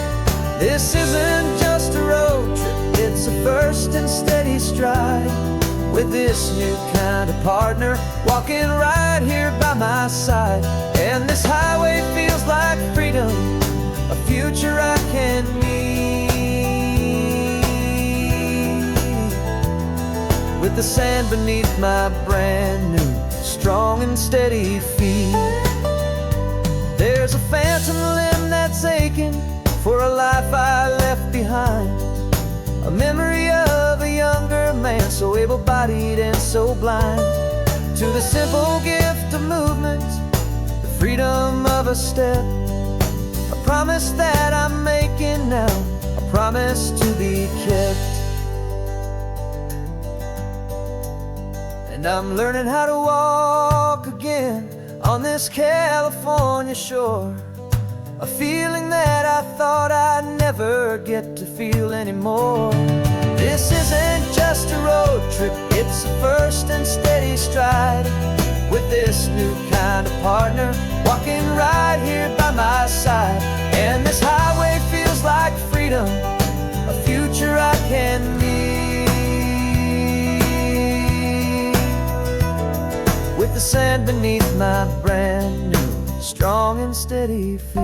This isn't just a road trip, it's a first and steady stride, with this new kind of partner walking right here by my side. And this highway feels like freedom, a future I can need, with the sand beneath my brand new strong and steady feet. There's a phantom limb that's aching for a life I left behind, a memory of a younger man, so able-bodied and so blind, to the simple gift of movement, the freedom of a step, a promise that I'm making now, a promise to be kept. And I'm learning how to walk again on this California shore, a feeling that I thought I'd never get to feel anymore. This isn't just a road trip, it's a first and steady stride, with this new kind of partner walking right here by my side. And this highway feels like freedom, a future I can need, with the sand beneath my brand new strong and steady feet.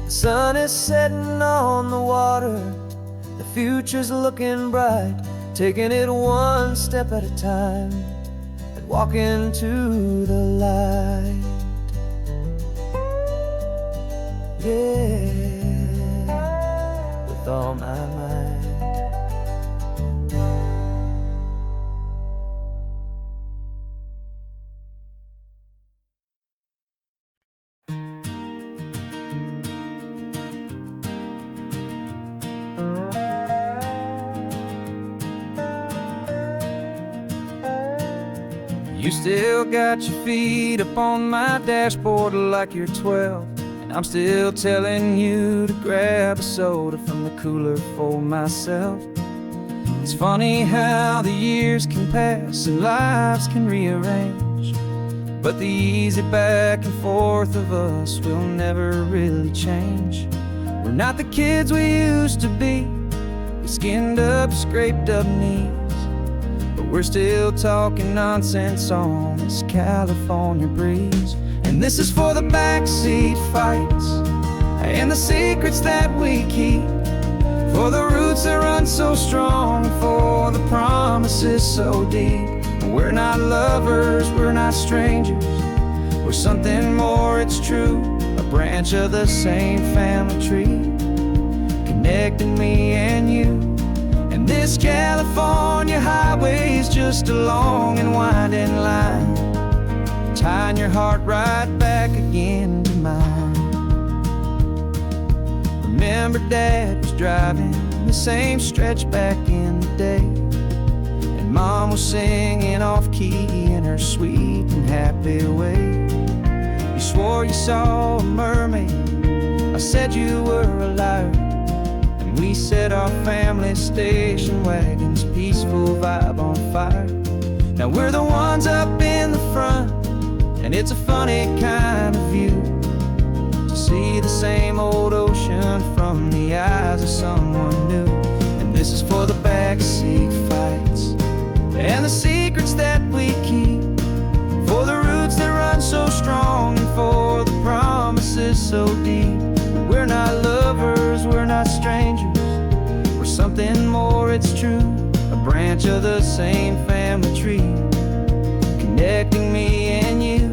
The sun is setting on the water, the future's looking bright, taking it one step at a time and walking to the light. Yeah, with all my might. You still got your feet up on my dashboard like you're 12, and I'm still telling you to grab a soda from the cooler for myself. It's funny how the years can pass and lives can rearrange, but the easy back and forth of us will never really change. We're not the kids we used to be, with skinned up, scraped up knees, but we're still talking nonsense on this California breeze. And this is for the backseat fights and the secrets that we keep, for the roots that run so strong, for the promises so deep. We're not lovers, we're not strangers, we're something more, it's true. A branch of the same family tree, connecting me and you. And this California highway is just a long and winding line, tying your heart right back again to mine. Remember Dad was driving the same stretch back in the day, and Mom was singing off-key in her sweet and happy way. You swore you saw a mermaid, I said you were a liar, and we set our family station wagon's peaceful vibe on fire. Now we're the ones up in the front, and it's a funny kind of view to see the same old ocean from the eyes of someone new. And this is for the backseat fights and the secrets that we keep, for the roots that run so strong and for the promises so deep. We're not lovers, we're not strangers, we're something more, it's true. A branch of the same family tree, connecting me and you.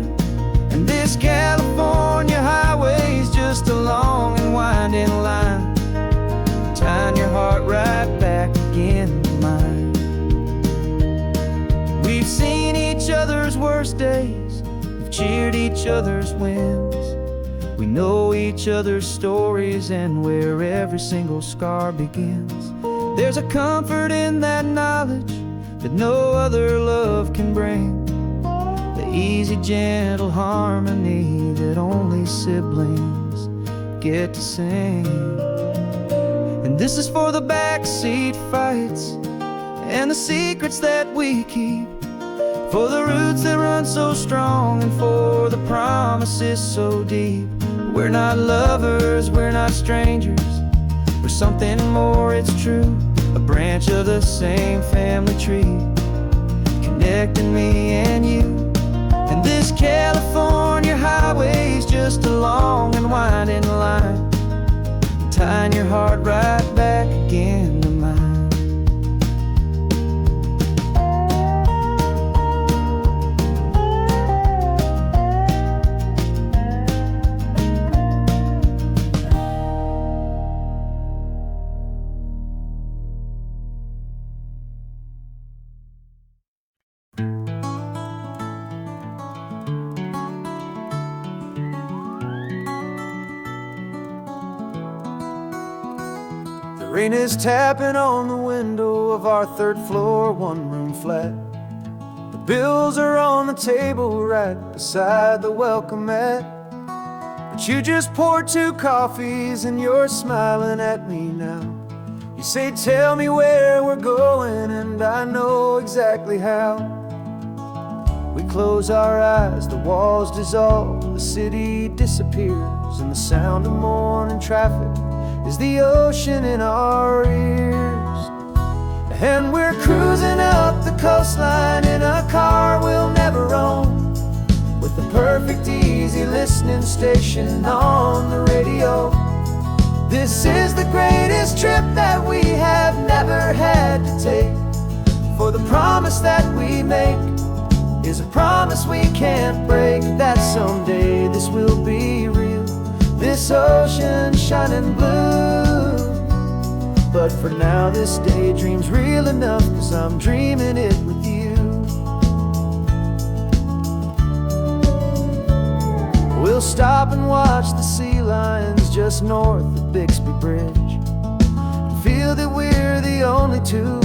And this California highway is just a long and winding line, tying your heart right back again to mine. We've seen each other's worst days, we've cheered each other's wins, we know each other's stories and where every single scar begins. There's a comfort in that knowledge that no other love can bring, the easy, gentle harmony that only siblings get to sing. And this is for the backseat fights and the secrets that we keep, for the roots that run so strong and for the promises so deep. We're not lovers, we're not strangers, we're something more, it's true. A branch of the same family tree, connecting me and you. And this California highway is just a long and winding line, tying your heart right back again to mine. Rain is tapping on the window of our third floor, one-room flat. The bills are on the table right beside the welcome mat. But you just poured 2 coffees and you're smiling at me now. You say, tell me where we're going, and I know exactly how. We close our eyes, the walls dissolve, the city disappears, and the sound of morning traffic is the ocean in our ears. And we're cruising up the coastline in a car we'll never own, with the perfect easy listening station on the radio. This is the greatest trip that we have never had to take, for the promise that we make is a promise we can't break, that someday this will be real, this ocean shining blue. But for now this daydream's real enough, 'cause I'm dreaming it with you. We'll stop and watch the sea lions just north of Bixby Bridge, and feel that we're the only 2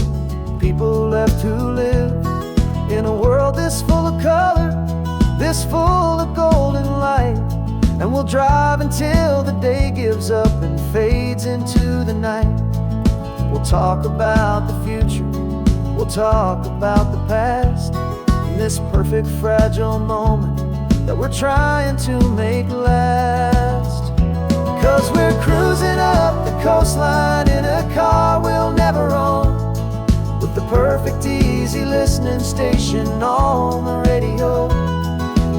people left who live in a world this full of color. we'll drive until the day gives up and fades into the night. We'll talk about the future, we'll talk about the past, in this perfect fragile moment that we're trying to make last. 'Cause we're cruising up the coastline in a car we'll never own, with the perfect easy listening station on the radio.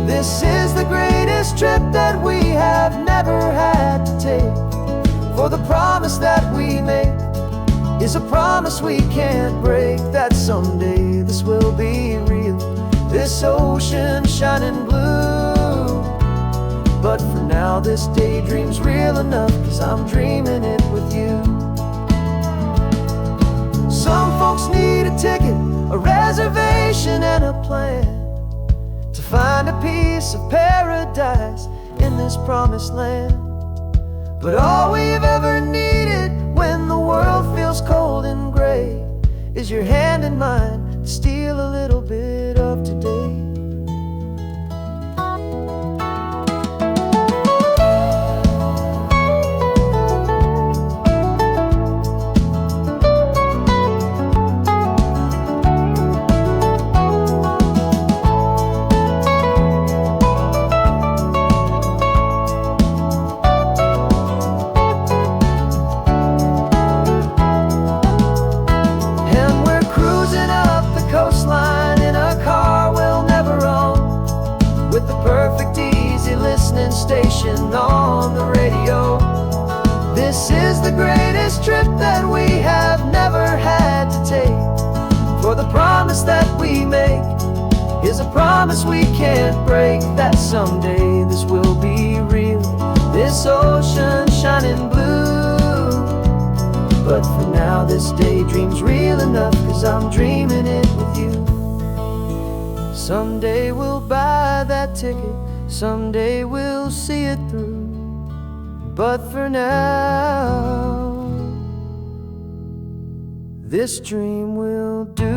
This is the greatest trip that we have never had to take, for the promise that we make is a promise we can't break, that someday this will be real, this ocean shining blue. But for now this daydream's real enough, 'cause I'm dreaming it with you. Some folks need a ticket, a reservation and a plan, to find a piece of paradise in this promised land. But all we've ever needed when the world feels cold and gray is your hand in mine to steal a little bit of today. Station on the radio. This is the greatest trip that we have never had to take, for the promise that we make is a promise we can't break, that someday this will be real, this ocean shining blue. But for now this daydream's real enough, 'cause I'm dreaming it with you. Someday we'll buy that ticket, someday we'll see it through, but for now this dream will do.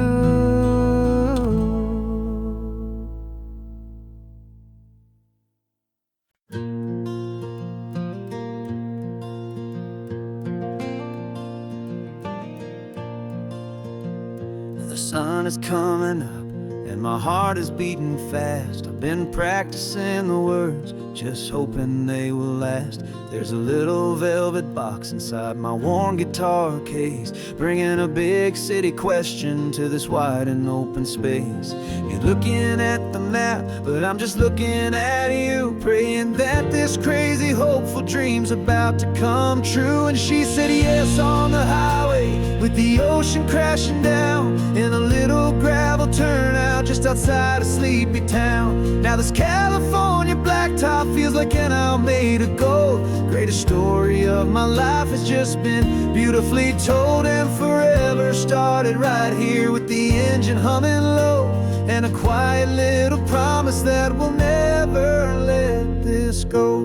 The sun is coming up and my heart is beating fast. I've been practicing the words, just hoping they will last. There's a little velvet box inside my worn guitar case, bringing a big city question to this wide and open space. You're looking at the map, but I'm just looking at you, praying that this crazy hopeful dream's about to come true. And she said yes on the highway, with the ocean crashing down in a little gravel turnout just outside of sleepy town. Now this California blacktop feels like an isle made of gold. Greatest story of my life has just been beautifully told, and forever started right here with the engine humming low, and a quiet little promise that we'll never let this go.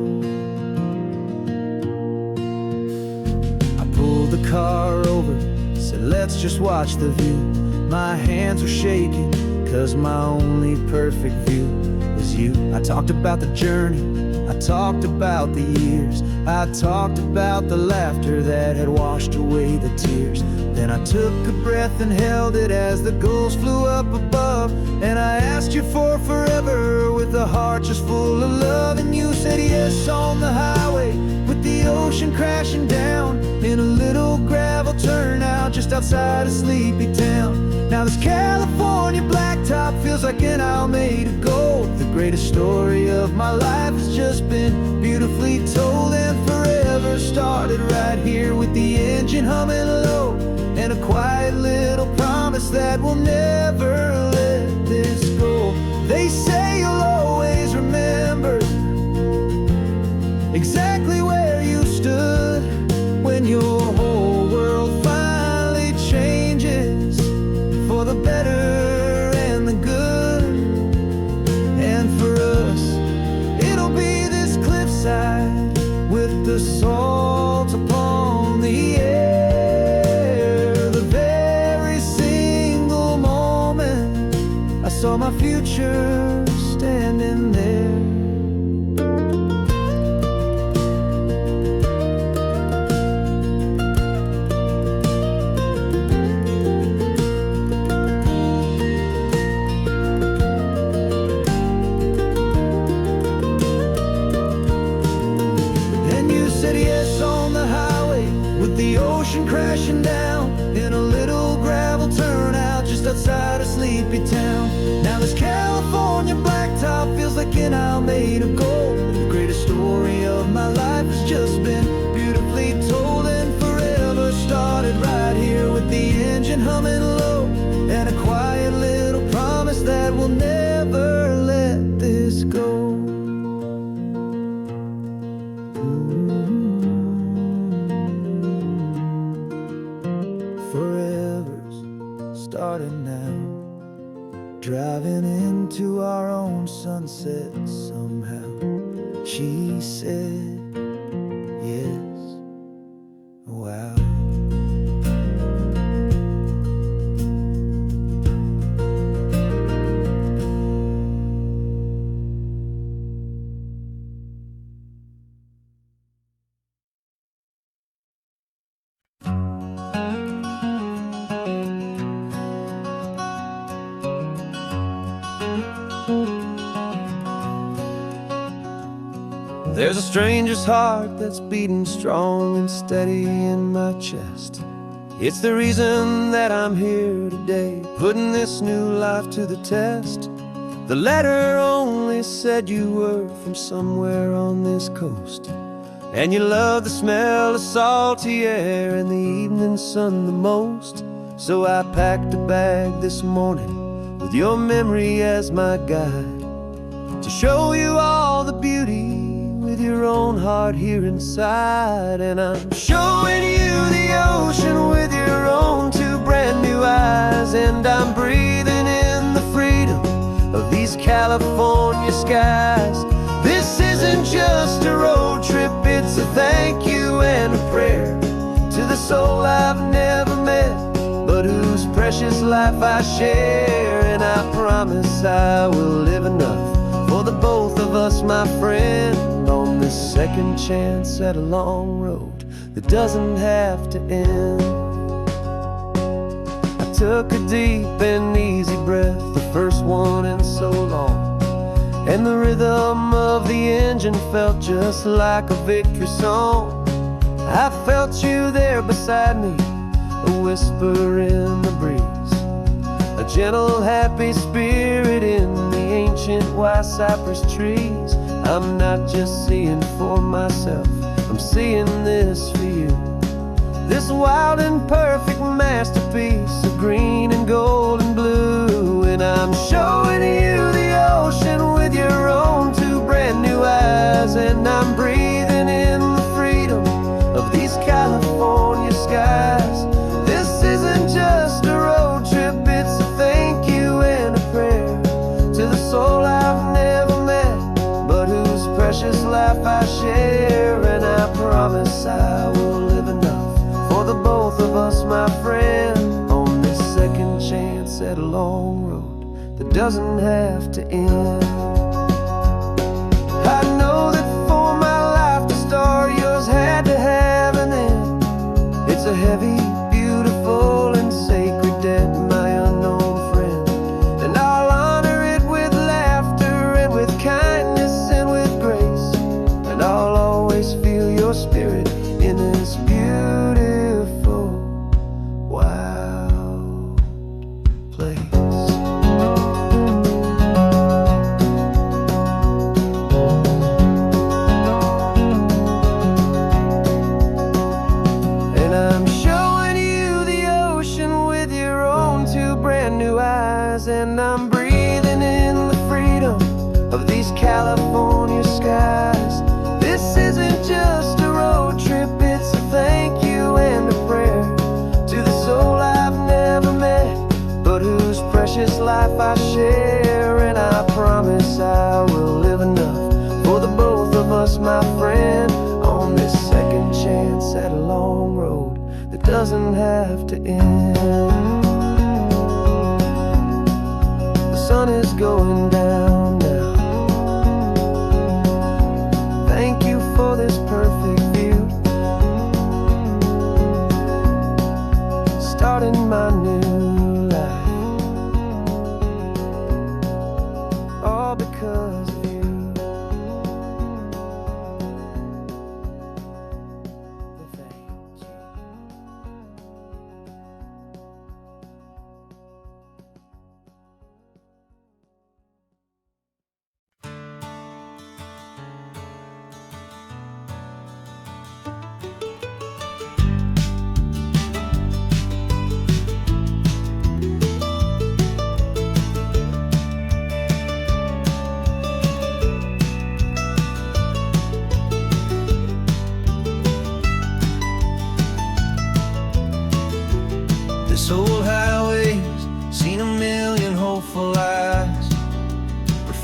I pulled the car over, said let's just watch the view. My hands were shaking, 'cause my only perfect view was you. I talked about the journey, I talked about the years, I talked about the laughter that had washed away the tears. Then I took a breath and held it as the gulls flew up above, and I asked you for forever with a heart just full of love. And you said yes on the highway, with the ocean crashing down in a little gravel turnout just outside of sleepy town. Now this California blacktop feels like an isle made of gold. The greatest story of my life has just been beautifully told, and forever started right here with the engine humming low, and a quiet little promise that we'll never let this go. They say you'll always remember exactly where you stood when your whole world finally changes for the better and the good. And for us, it'll be this cliffside with the salt upon the air. The very single moment I saw my future standing there. sleepy town. Now this California blacktop feels like an aisle made of gold. The greatest story of my life has just been beautifully told, and forever started right here with the engine humming low, and a quiet little promise that we'll never let this go. Forever's started now, driving into our own sunset somehow. She said, yes, wow. There's a stranger's heart that's beating strong and steady in my chest. It's the reason that I'm here today, putting this new life to the test. The letter only said you were from somewhere on this coast, and you love the smell of salty air and the evening sun the most. So I packed a bag this morning with your memory as my guide, to show you all the beauty with your own heart here inside. And I'm showing you the ocean with your own two brand new eyes, and I'm breathing in the freedom of these California skies. This isn't just a road trip, it's a thank you and a prayer to the soul I've never met, but whose precious life I share. And I promise I will live enough for the both of us, my friend, on this second chance at a long road that doesn't have to end. I took a deep and easy breath, the first one in so long, and the rhythm of the engine felt just like a victory song. I felt you there beside me, a whisper in the breeze, a gentle happy spirit in the ancient white cypress trees. I'm not just seeing for myself, I'm seeing this for you, this wild and perfect masterpiece of green and gold and blue. And I'm showing you the ocean with your own two brand new eyes, and I'm breathing in the freedom of these California skies. This isn't just a road trip, it's a thank you and a prayer to the soul I've never met, but whose precious life I share. And I promise I will live enough for the both of us, my friend, on this second chance at a long road that doesn't have to end. I know that for my life to start, yours had to have an end. It's a heavy, beautiful, and sacred debt, my unknown friend, and I'll honor it with laughter and with kindness and with grace, and I'll always feel your spirit in this beautiful, wild place. And I'm showing you the ocean with your own two brand new eyes, and I'm breathing in the freedom of these California skies. This isn't just a road trip, it's a thank you and a prayer to the soul I've never met, but whose precious life I share. And I promise I will live enough for the both of us, my friend, on this second chance at a long road that doesn't have to end. The sun is going down now. Thank you for this perfect view, starting my new life, all because of you. Thank you.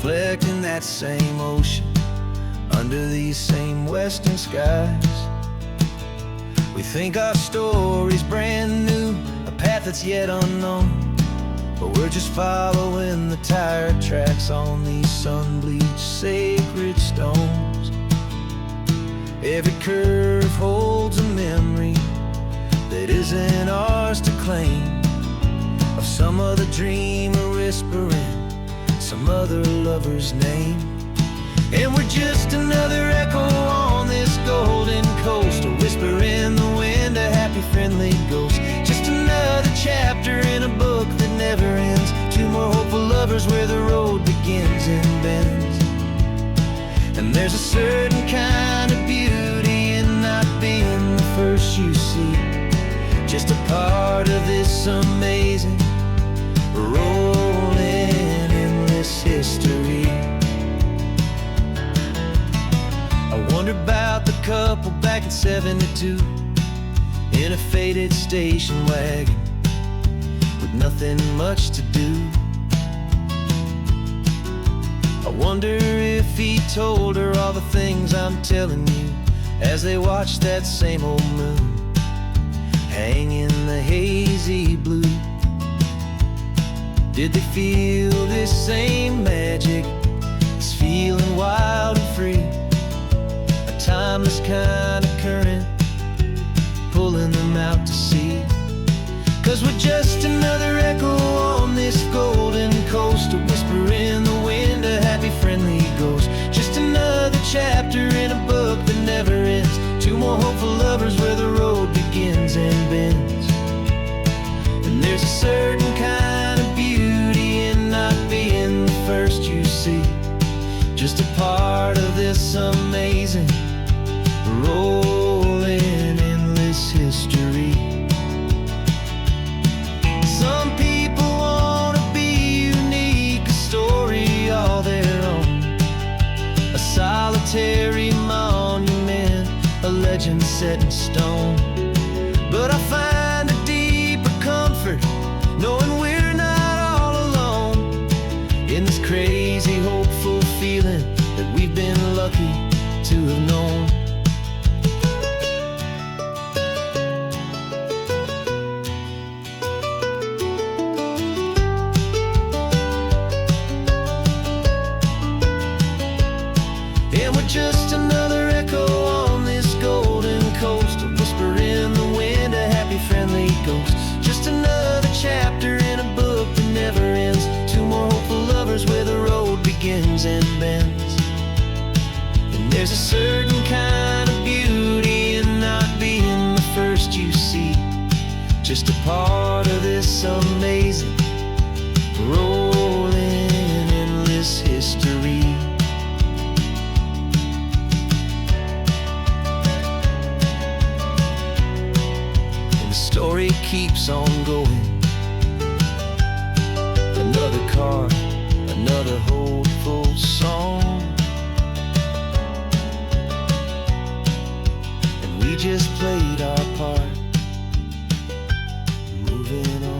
reflecting that same ocean under these same western skies. We think our story's brand new, a path that's yet unknown, but we're just following the tire tracks on these sun-bleached sacred stones. Every curve holds a memory that isn't ours to claim, of some other dreamer whispering some other lover's name. And we're just another echo on this golden coast, a whisper in the wind, a happy friendly ghost. Just another chapter in a book that never ends, two more hopeful lovers where the road begins and bends. And there's a certain kind of beauty in not being the first you see, just a part of this amazing rolling endless history. I wonder about the couple back in '72 in a faded station wagon with nothing much to do. I wonder if he told her all the things I'm telling you as they watched that same old moon hang in the hazy blue. Did they feel this same magic, this feeling wild and free, a timeless kind of current pulling them out to sea? 'Cause we're just another echo on this golden coast, a whisper in the wind, a happy friendly ghost. Just another chapter in a book that never ends, two more hopeful lovers where the road begins and bends. And there's a certain kind of beauty in not being the first you see, just a part of this amazing rolling endless history. Some people want to be unique, a story all their own, a solitary monument, a legend set in stone. But I find a deeper comfort knowing we're not all alone in this crazy hopeful feeling that we've been lucky to have known. And we're just another echo on this golden coast, a whisper in the wind, a happy friendly ghost. Just another chapter in a book that never ends, two more hopeful lovers where the road begins and bends. And there's a certain kind of beauty in not being the first you see, just a part of this amazing rolling endless history. Story keeps on going, another card, another hopeful song, and we just played our part, moving on.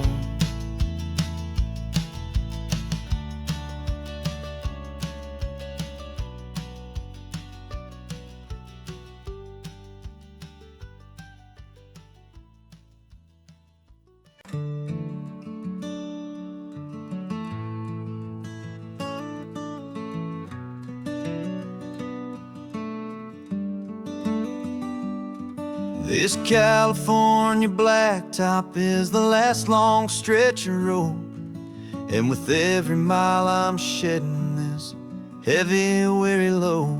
This California blacktop is the last long stretch of road, and with every mile I'm shedding this heavy, weary load.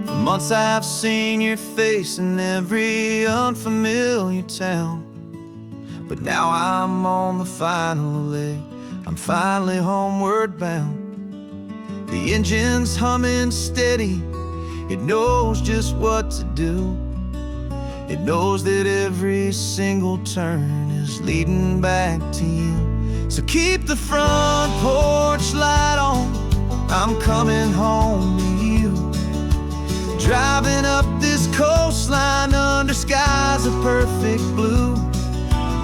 For months I've seen your face in every unfamiliar town, but now I'm on the final leg, I'm finally homeward bound. The engine's humming steady, it knows just what to do. It knows that every single turn is leading back to you. So keep the front porch light on, I'm coming home to you. Driving up this coastline under skies of perfect blue.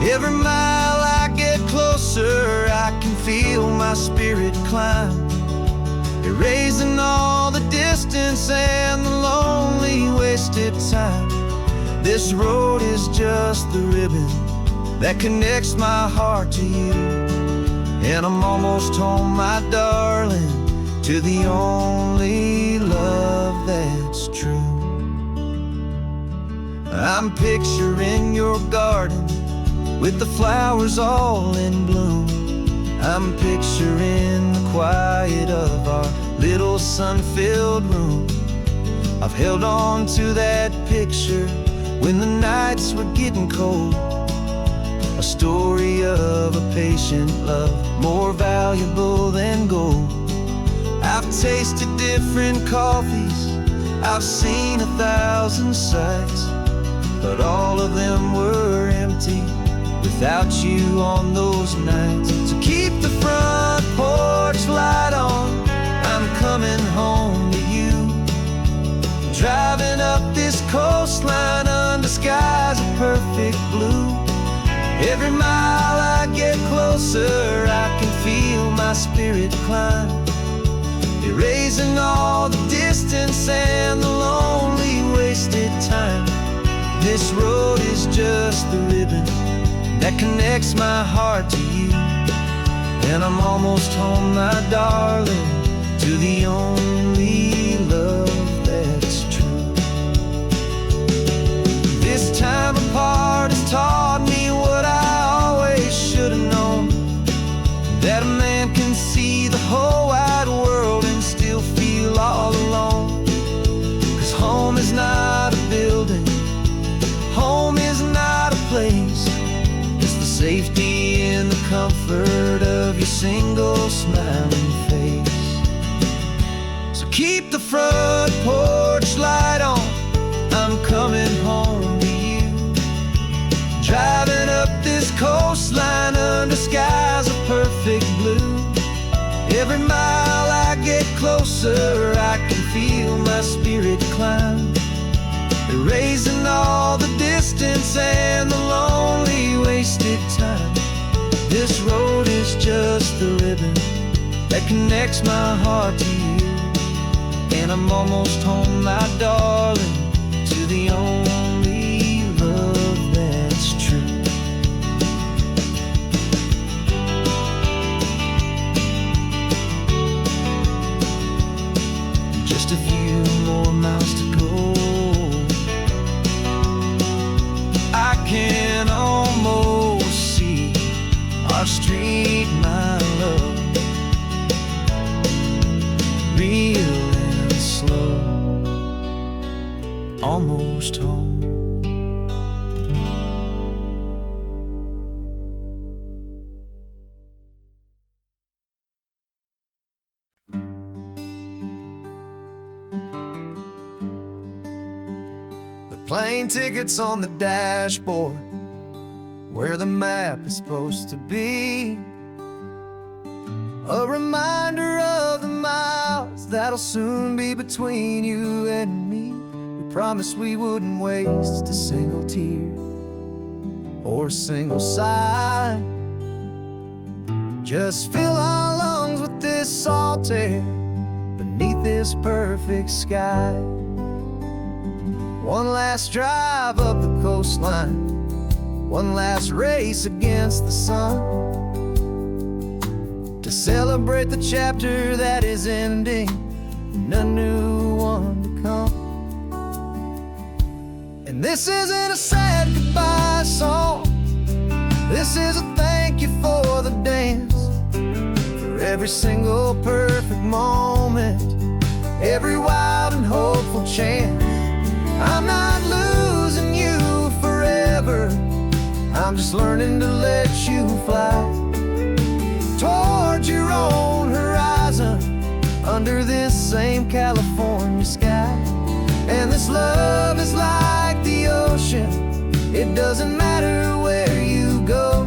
Every mile I get closer, I can feel my spirit climb. erasing all the distance and the lonely wasted time. This road is just the ribbon that connects my heart to you, and I'm almost home, my darling, to the only love that's true. I'm picturing your garden with the flowers all in bloom. I'm picturing the quiet of our little sun-filled room. I've held on to that picture when the nights were getting cold. A story of a patient love, more valuable than gold. I've tasted different coffees, I've seen 1,000 sights, but all of them were empty without you on those nights. So keep the front porch light on, I'm coming home to you. Driving up this coastline under skies of perfect blue. Every mile I get closer, I can feel my spirit climb, erasing all the distance and the lonely wasted time. This road is just the ribbon that connects my heart to you, and I'm almost home, my darling, to the only love that's true. This time apart has taught me what I always should have known, that a man can see the whole wide world and still feel all alone. 'Cause home is not a building, home is not a place, it's the safety and the comfort of your single smiling face. So keep the front porch light on, I'm coming home to you. Driving up this coastline under skies of perfect blue. Every mile I get closer, I can feel my spirit climb, erasing all the distance and the lonely wasted time. This road is just the ribbon that connects my heart to you, and I'm almost home, my darling, to the only love that's true. Just a few more miles to go, I can almost see our street, my love, real and slow, almost home. The plane tickets on the dashboard, where the map is supposed to be, a reminder of the miles that'll soon be between you and me. We promised we wouldn't waste a single tear or a single sigh. Just fill our lungs with this salt air beneath this perfect sky. One last drive up the coastline, one last race against the sun, to celebrate the chapter that is ending and a new one to come. And this isn't a sad goodbye song, this is a thank you for the dance, for every single perfect moment, every wild and hopeful chance. I'm not losing you forever, I'm just learning to let you fly towards your own horizon, under this same California sky. And this love is like the ocean, it doesn't matter where you go,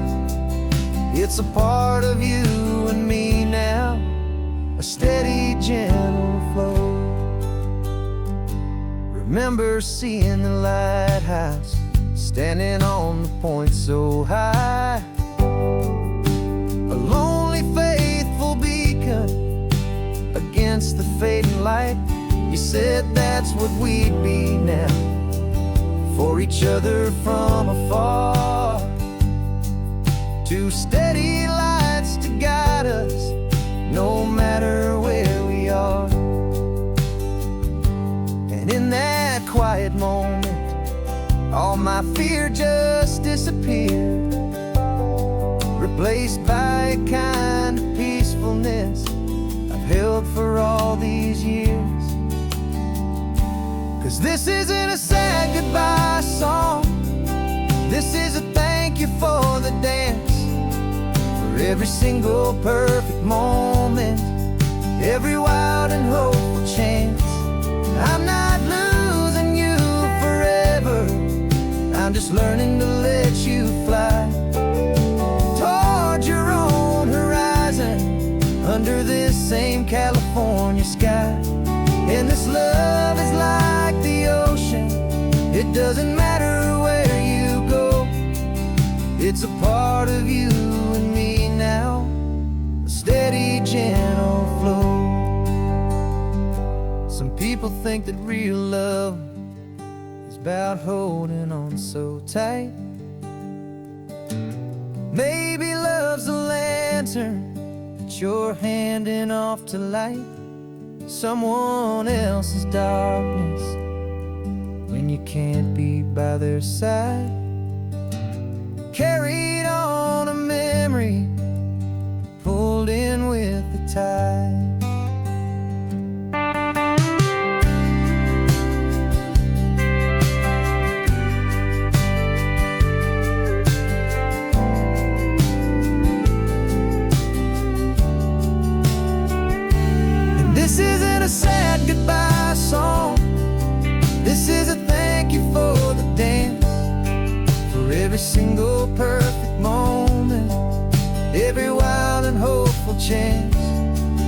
it's a part of you and me now, a steady, gentle flow. Remember seeing the lighthouse, standing on the point so high, a lonely, faithful beacon against Twilight. You said that's what we'd be now, for each other from afar. Two steady lights to guide us, no matter where we are. And in that quiet moment, all my fear just disappeared, replaced by a kind of peacefulness I've held for all these years. 'Cause this isn't a sad goodbye song, this is a thank you for the dance, for every single perfect moment, every wild and hopeful chance. I'm not losing you forever, I'm just learning to let you fly toward your own horizon, under this same California sky. And this love is like the ocean, it doesn't matter where you go, it's a part of you and me now, a steady, gentle flow. Some people think that real love is about holding on so tight. Maybe love's a lantern that you're handing off to light someone else's darkness when you can't be by their side. Carried on a memory, pulled in with the tide. This isn't a sad goodbye song, this is a thank you for the dance, for every single perfect moment, every wild and hopeful chance.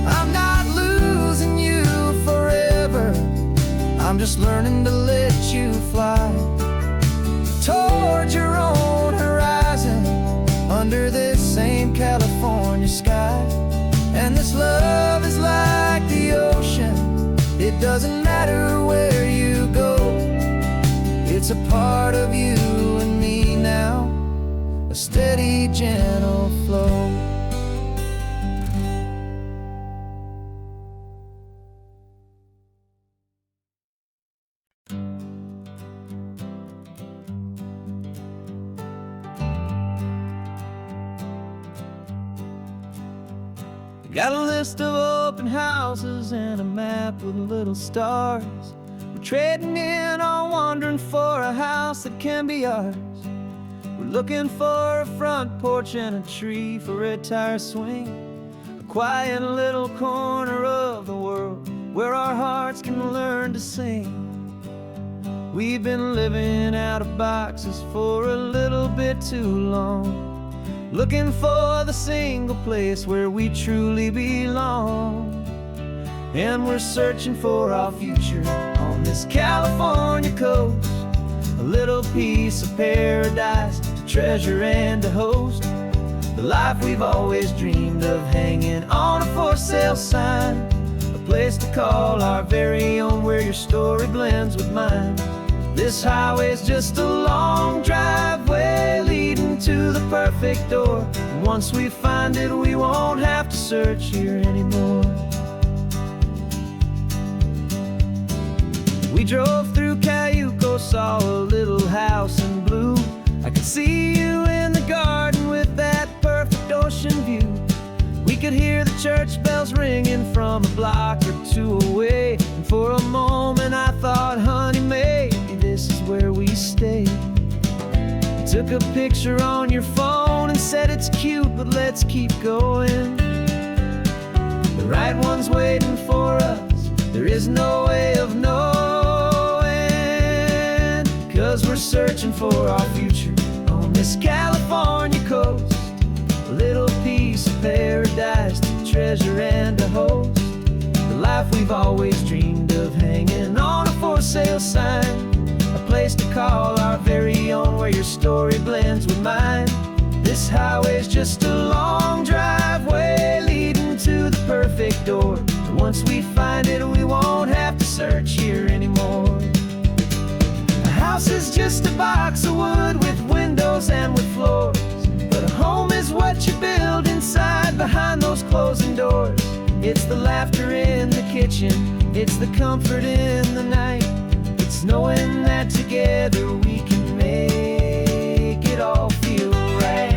I'm not losing you forever, I'm just learning to let you fly toward your own horizon, under this same California sky. And this love is like the ocean, it doesn't matter where you go, it's a part of you and me now, a steady, gentle flow. Got a list of open houses and a map with little stars. We're trading in or wandering for a house that can be ours. We're looking for a front porch and a tree for a tire swing, a quiet little corner of the world where our hearts can learn to sing. We've been living out of boxes for a little bit too long, looking for the single place where we truly belong. And we're searching for our future on this California coast, a little piece of paradise to treasure and to host, the life we've always dreamed of, hanging on a for sale sign, a place to call our very own, where your story blends with mine. This highway's just a long driveway leading to the perfect door, and once we find it, we won't have to search here anymore. We drove through Cayuco, saw a little house in blue. I could see you in the garden with that perfect ocean view. We could hear the church bells ringing from a block or two away, and for a moment I thought, honey, maybe this is where we stay. You took a picture on your phone and said it's cute, but let's keep going. The right one's waiting for us, there is no way of knowing, 'cause we're searching for our future on this California coast, a little piece of paradise to treasure and to host, the life we've always dreamed of, hanging on a for sale sign, a place to call our very own, where your story blends with mine. This highway's just a long driveway leading to the perfect door, and once we find it, we won't just a box of wood with windows and with floors. But a home is what you build inside behind those closing doors. It's the laughter in the kitchen, it's the comfort in the night. It's knowing that together we can make it all feel right.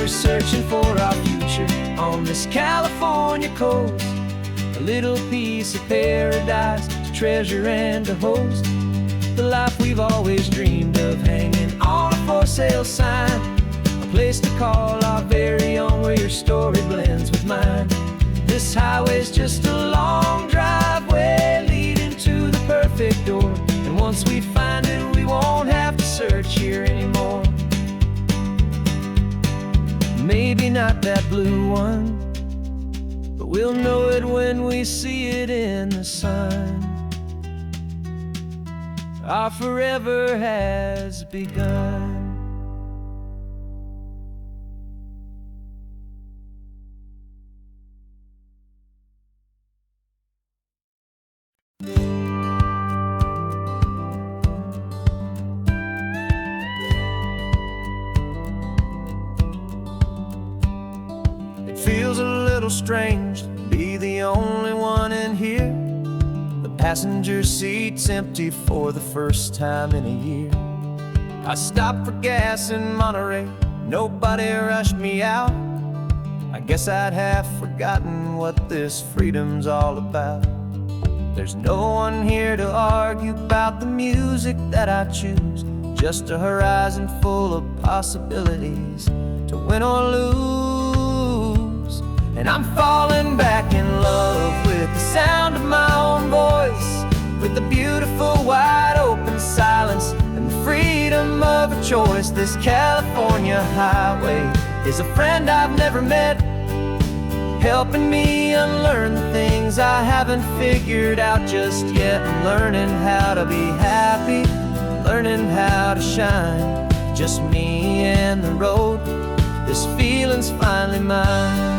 Searching for our future on this California coast. A little piece of paradise to treasure and to host. The life we've always dreamed of, hanging on a for sale sign. A place to call our very own, where your story blends with mine. This highway's just a long driveway leading to the perfect door. And once we find it, we won't have to search here anymore. Maybe not that blue one, but we'll know it when we see it in the sun. Our forever has begun. Feels a little strange to be the only one in here. The passenger seat's empty for the first time in a year. I stopped for gas in Monterey, nobody rushed me out. I guess I'd have forgotten what this freedom's all about. There's no one here to argue about the music that I choose. Just a horizon full of possibilities to win or lose. And I'm falling back in love with the sound of my own voice, with the beautiful wide open silence and the freedom of a choice. This California highway is a friend I've never met, helping me unlearn the things I haven't figured out just yet. And learning how to be happy, learning how to shine. Just me and the road, this feeling's finally mine.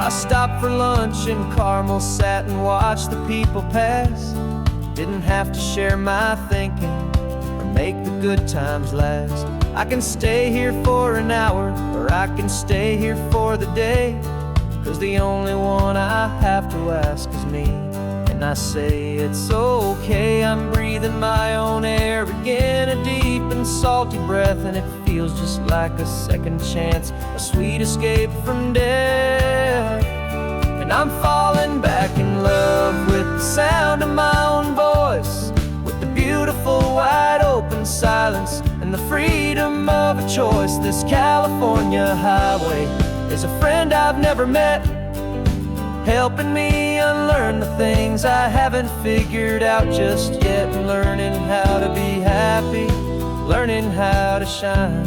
I stopped for lunch in Carmel, sat and watched the people pass. Didn't have to share my thinking or make the good times last. I can stay here for an hour, or I can stay here for the day, 'cause the only one I have to ask is me. And I say it's okay, I'm breathing my own air again, a deep and salty breath, and it feels just like a second chance, a sweet escape from death. And I'm falling back in love with the sound of my own voice, with the beautiful wide open silence and the freedom of a choice. This California highway is a friend I've never met, helping me unlearn the things I haven't figured out just yet. Learning how to be happy, learning how to shine.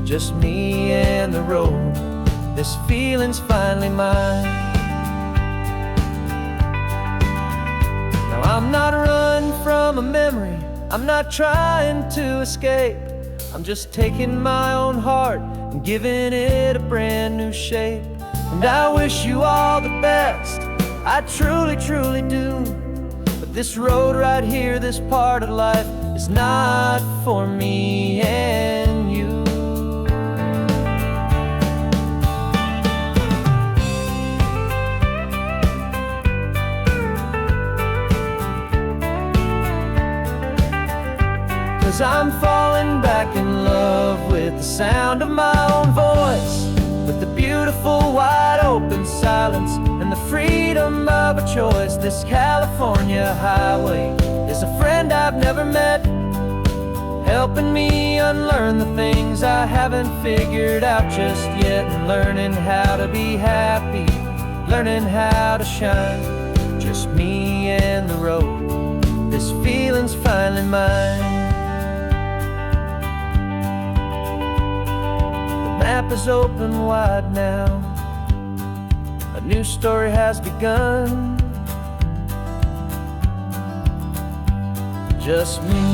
Just me and the road, this feeling's finally mine. Now I'm not running from a memory, I'm not trying to escape. I'm just taking my own heart and giving it a brand new shape. And I wish you all the best, I truly, truly do. But this road right here, this part of life, is not for me and you. 'Cause I'm falling back in love with the sound of my own voice, with the beautiful wide open silence and the freedom of a choice. This California highway is a friend I've never met, helping me unlearn the things I haven't figured out just yet. And learning how to be happy, learning how to shine. Just me and the road, this feeling's finally mine. map is open wide now. A new story has begun. Just me.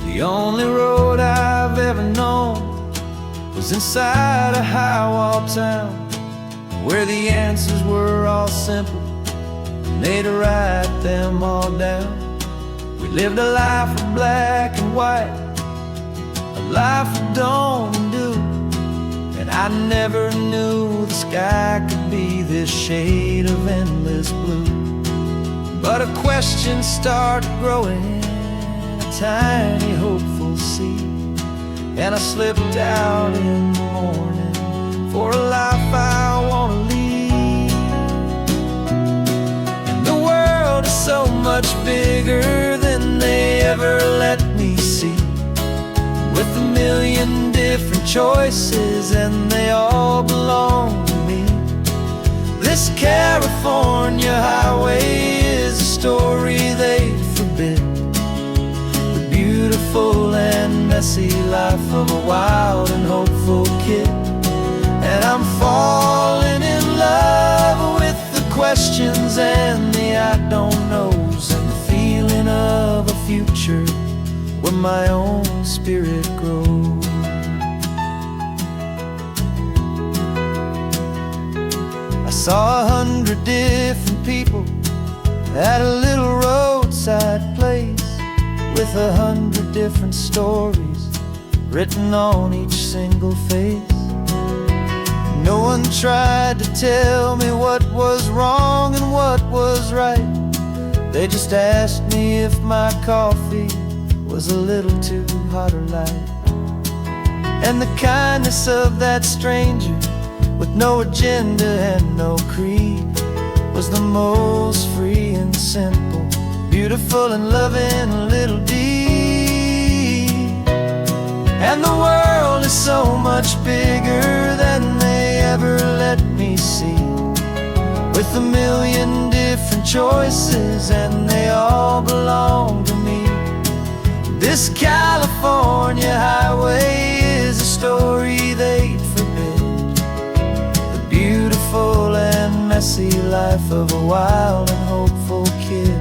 The only road I've ever known was inside a high-wall town, where the answers were all simple, and they'd write them all down. We lived a life of black and white, a life of dawn and dew, and I never knew the sky could be this shade of endless blue. But a question started growing, tiny hopeful seed, and I slipped out in the morning for a life I want to lead. And the world is so much bigger than they ever let me see, with a million different choices and they all belong to me. This California highway is a story they forbid, beautiful and messy life of a wild and hopeful kid. And I'm falling in love with the questions and the I don't knows, and the feeling of a future where my own spirit grows. I saw 100 different people at a little roadside place, with 100 different stories written on each single face. No one tried to tell me what was wrong and what was right. They just asked me if my coffee was a little too hot or light. And the kindness of that stranger, with no agenda and no creed, was the most free and simple, beautiful and loving little deed. And the world is so much bigger than they ever let me see, with a million different choices and they all belong to me. This California highway is a story they'd forbid, the beautiful and messy life of a wild and hopeful kid.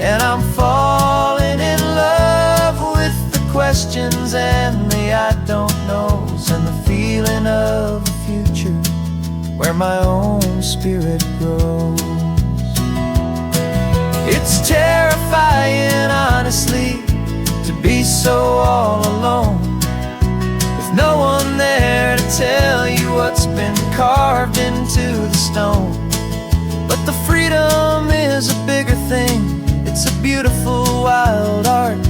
And I'm falling in love with the questions and the I don't knows, and the feeling of a future where my own spirit grows. It's terrifying, honestly, to be so all alone, with no one there to tell you what's been carved into the stone. But the freedom is a bigger thing. It's a beautiful wild art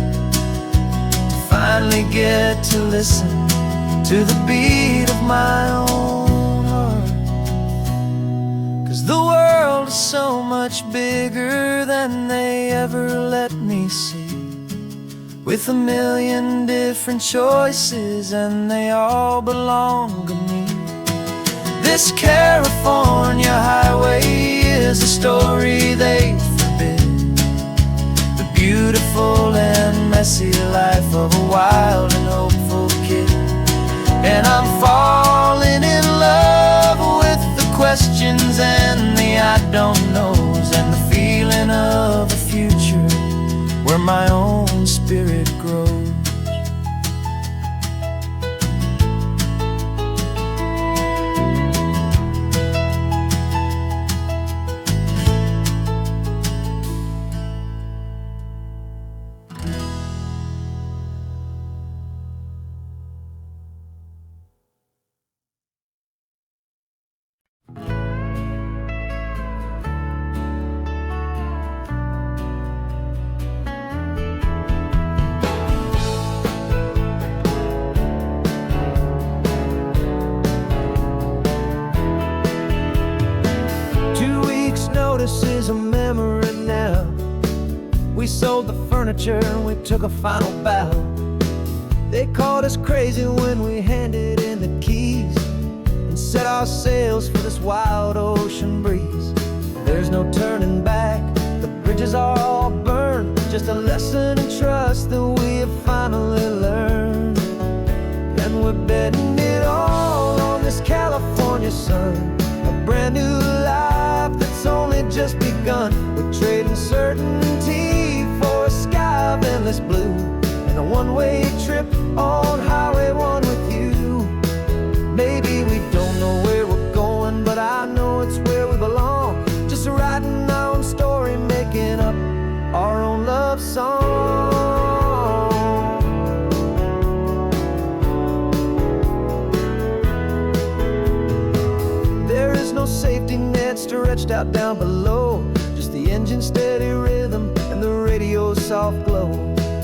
to finally get to listen to the beat of my own heart. 'Cause the world is so much bigger than they ever let me see, with a million different choices and they all belong to me. This California highway is a story they forbid, the beautiful and messy life of a wild and hopeful kid. And I'm falling in love with the questions and the I don't knows, and the feeling of a future where my own spirit grows. Notice is a memory now. We sold the furniture and we took a final bow. They called us crazy when we handed in the keys and set our sails for this wild ocean breeze. There's no turning back, the bridges are all burned, just a lesson in trust that we have finally learned. And we're betting it all on this California sun, a brand new life that's only just begun. We're trading certainty for a sky of endless blue, and a one-way trip on Highway 1 with you. Maybe we don't know where we're going, but I know it's where we belong. Just writing our own story, making up our own love song. There is no safety net stretched out down below, just the engine's steady rhythm and the radio's soft glow.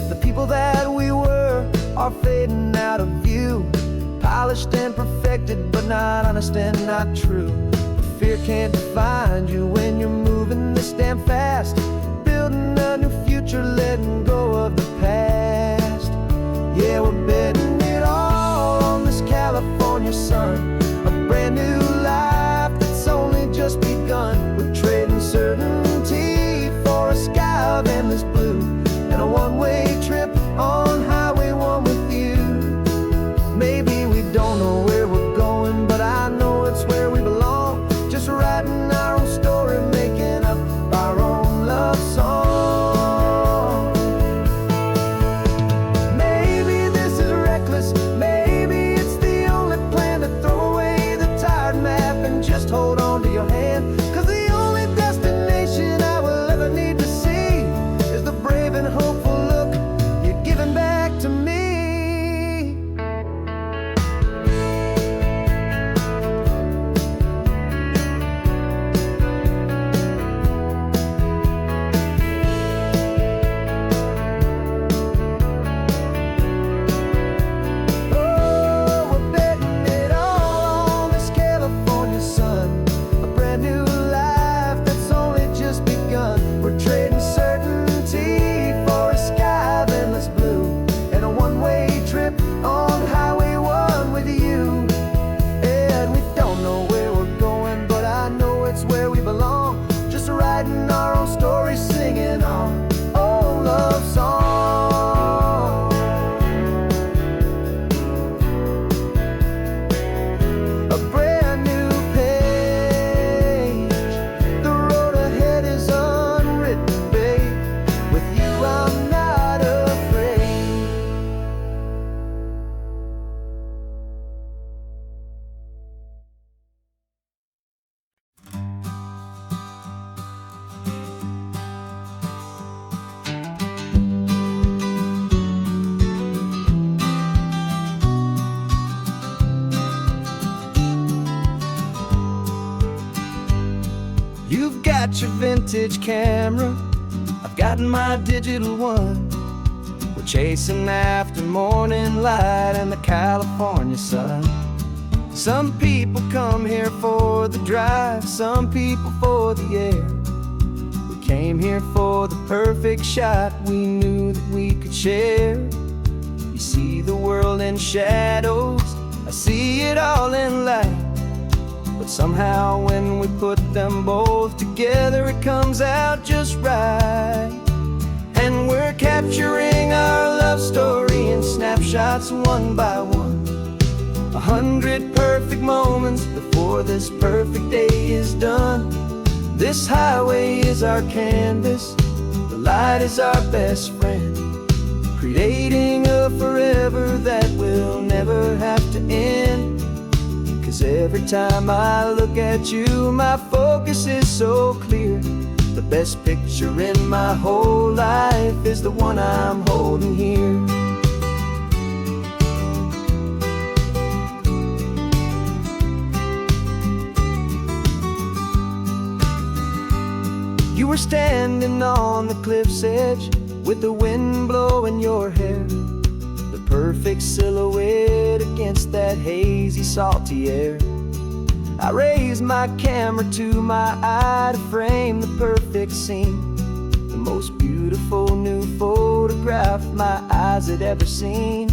The people that we were are fading out of view, polished and perfected, but not honest and not true. Fear can't define you when you're moving this damn fast, building a new future, letting go of the past. Yeah, we're betting it all on this California sun, a brand new life that's only just begun. We're trading certainty for a sky of endless blue, and a one-way trip on Highway 1 with you. Maybe we don't know where we're going, but I know it's where we belong. Just writing our own story, making up our own love song. Maybe this is reckless, maybe it's the only plan to throw away the tired map and just hold on to your hand. 'Cause the only destination I will ever need to see is the brave and hopeful look you're giving back to me. Oh, we're betting it all on this California sun, a brand new life that's only just begun. We're trading certainty for a sky of endless blue, and a one-way trip on Highway 1 with you. And we don't know where we're going, but I know it's where we belong. Just writing our own story, singing our own love song. A brand new page, the road ahead is unwritten, babe. With you I'm not afraid. You've got your vintage camera, I've got my digital one. We're chasing after morning light and the California sun. Some people come here for the drive, some people for the air. We came here for the perfect shot we knew that we could share. You see the world in shadows, I see it all in light. But somehow when we put them both together, it comes out just right. And we're capturing our love story in snapshots one by one. 100 perfect moments before this perfect day is done. This highway is our canvas, the light is our best friend, creating a forever that will never have to end. 'Cause every time I look at you, my focus is so clear. The best picture in my whole life is the one I'm holding here. You were standing on the cliff's edge with the wind blowing your hair, the perfect silhouette against that hazy, salty air. I raised my camera to my eye to frame the perfect scene, the most beautiful new photograph my eyes had ever seen.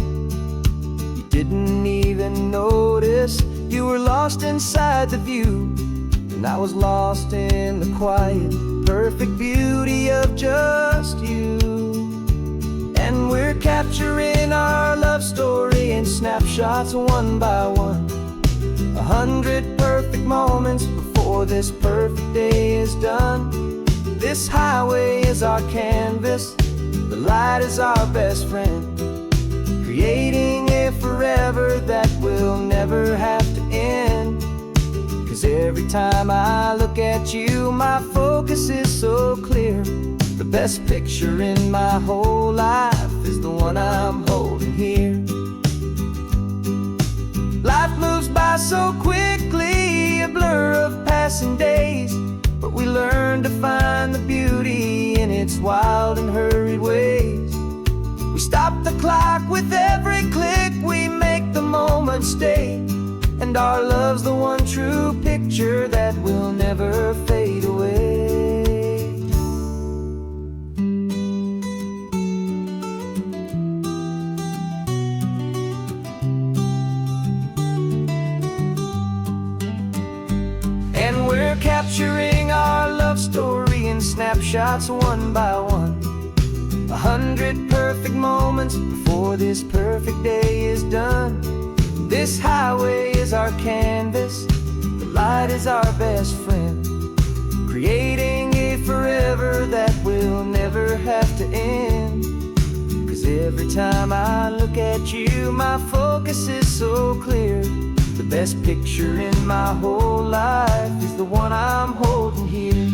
didn't even notice. You were lost inside the view, and I was lost in the quiet, perfect beauty of just you. And we're capturing our love story in snapshots one by one. 100 perfect moments before this perfect day is done. This highway is our canvas, the light is our best friend, creating a forever that will never have to end. 'Cause every time I look at you, my focus is so clear. The best picture in my whole life is the one I'm holding here. Life moves by so quickly, a blur of passing days, but we learn to find the beauty in its wild and hurried ways. We stop the clock with every click, we make the moment stay, and our love's the one true picture that will never fade away. And we're capturing our love story in snapshots one by one. 100 perfect moments before this perfect day is done. This highway is our canvas, the light is our best friend, creating a forever that will never have to end. 'Cause every time I look at you, my focus is so clear. The best picture in my whole life is the one I'm holding here.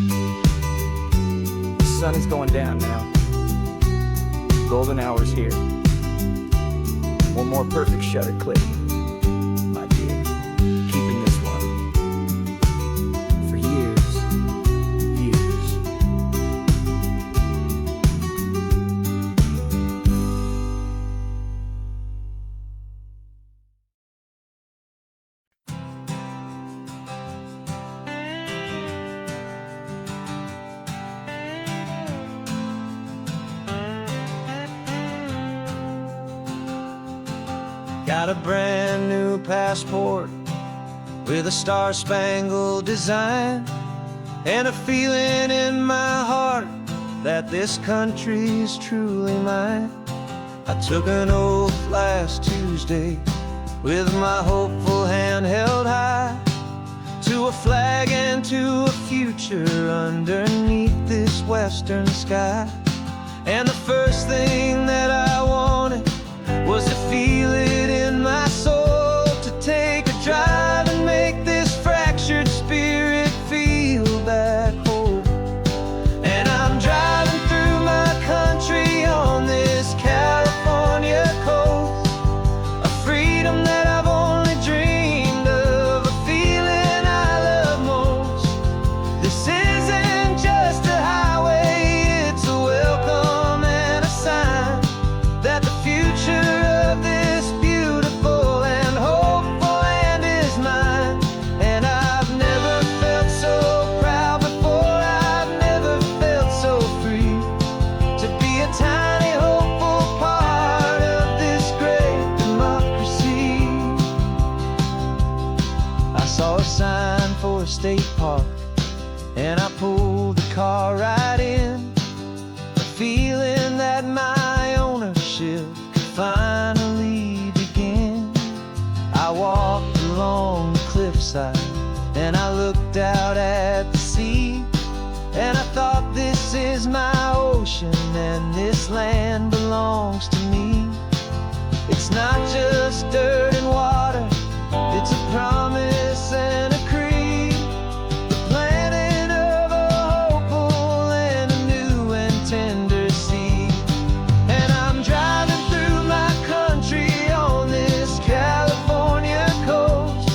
The sun is going down now. Golden hour's here. One more perfect shutter click, my dear. Keeping this one for years, years. Got a brand new passport with a star-spangled design, and a feeling in my heart that this country's truly mine. I took an oath last Tuesday with my hopeful hand held high, to a flag and to a future underneath this western sky. And the first thing that I wanted was to feel it in my soul, to take a drive and make this fractured spirit feel back home. And I'm driving through my country on this California coast, a freedom that I've only dreamed of, a feeling I love most. This isn't just a highway, it's a welcome and a sign that the future of this beautiful and hopeful land is mine. And I've never felt so proud before, I've never felt so free, to be a tiny hopeful part of this great democracy. I saw a sign for a state park, and I pulled the car right in, a feeling that my ownership finally begin. I walked along the cliffside and I looked out at the sea, and I thought, this is my ocean and this land belongs to me. It's not just dirt and water, it's a promise and a creed, the planting of a hopeful and a new and tender seed. And I'm driving through my country on this California coast,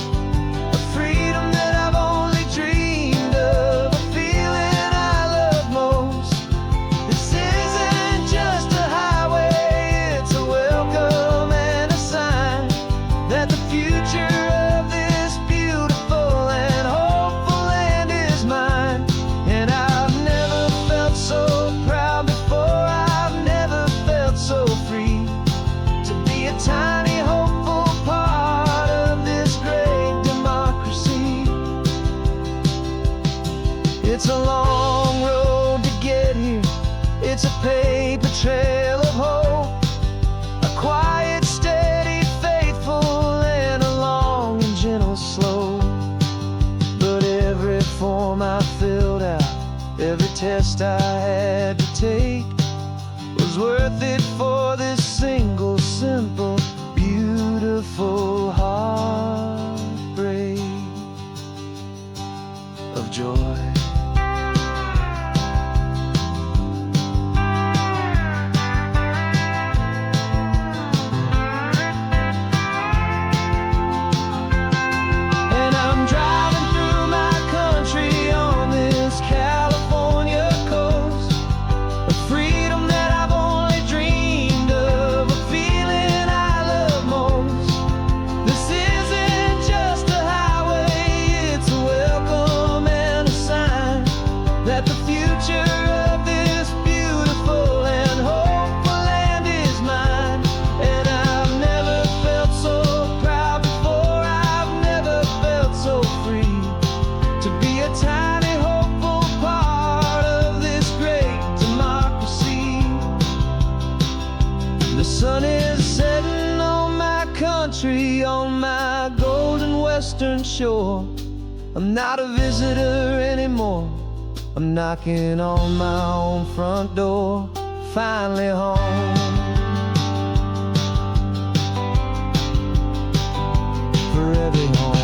a freedom that I've only dreamed of, a feeling I love most. This isn't just a highway, it's a welcome and a sign that the future of this beautiful It's a long road to get here. It's a paper trail of hope, a quiet, steady, faithful, and a long and gentle slope. But every form I filled out, every test I had to take, was worth it for this single, simple, beautiful heartbreak of joy. On my golden western shore, I'm not a visitor anymore. I'm knocking on my own front door, finally home. For every home.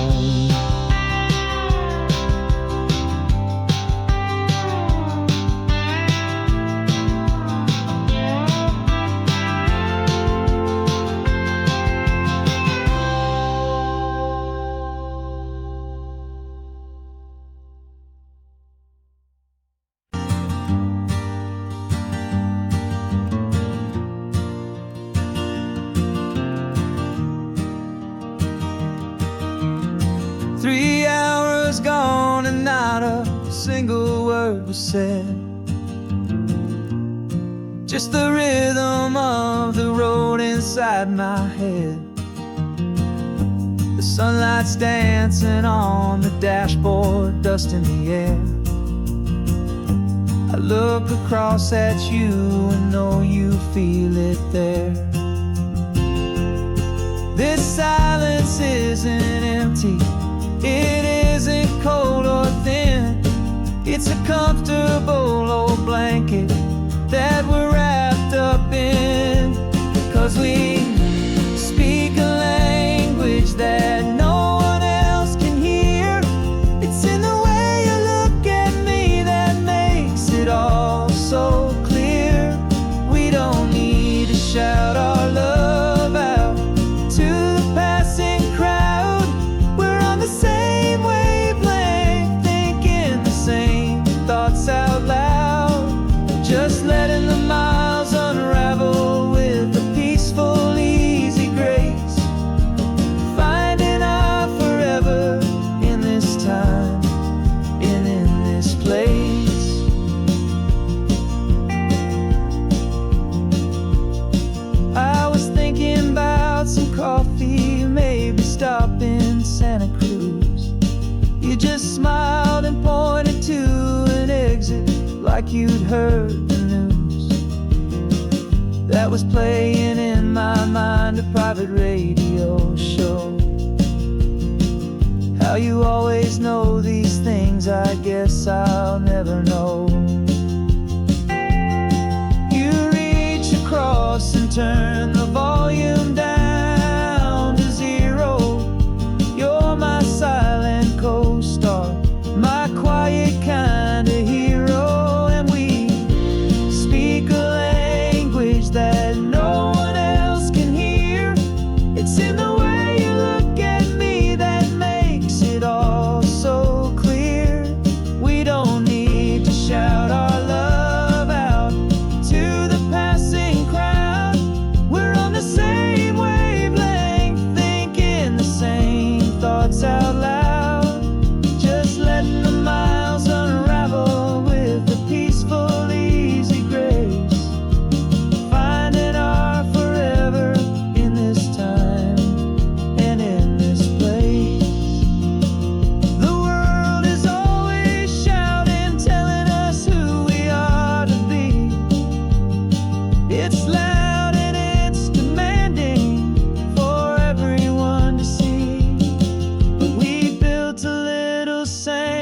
3 hours gone and not a single word was said. Just the rhythm of the road inside my head. The sunlight's dancing on the dashboard, dust in the air. I look across at you and know you feel it there. This silence isn't empty, it isn't cold or thin. It's a comfortable old blanket that we're wrapped up in. 'Cause we speak a language that no one else can hear. It's in the way you look at me that makes it all so clear. We don't need to shout our love out to the passing crowd. We're on the same wavelength, thinking the same thoughts out loud. Just letting the miles unravel with a peaceful, easy grace. Finding our forever in this time and in this place. I was thinking about some coffee, maybe stop in Santa Cruz. You just smiled and pointed to an exit like you'd heard the news. That was playing in my mind, a private radio show. How you always know these things, I guess I'll never know. You reach across and turn the volume down to 0. You're my silent co-star, my quiet kind of hero. And we speak a language that no one else can hear. It's in the way you look at me that makes it all so clear. We don't need to shout our love out to the passing crowd. We're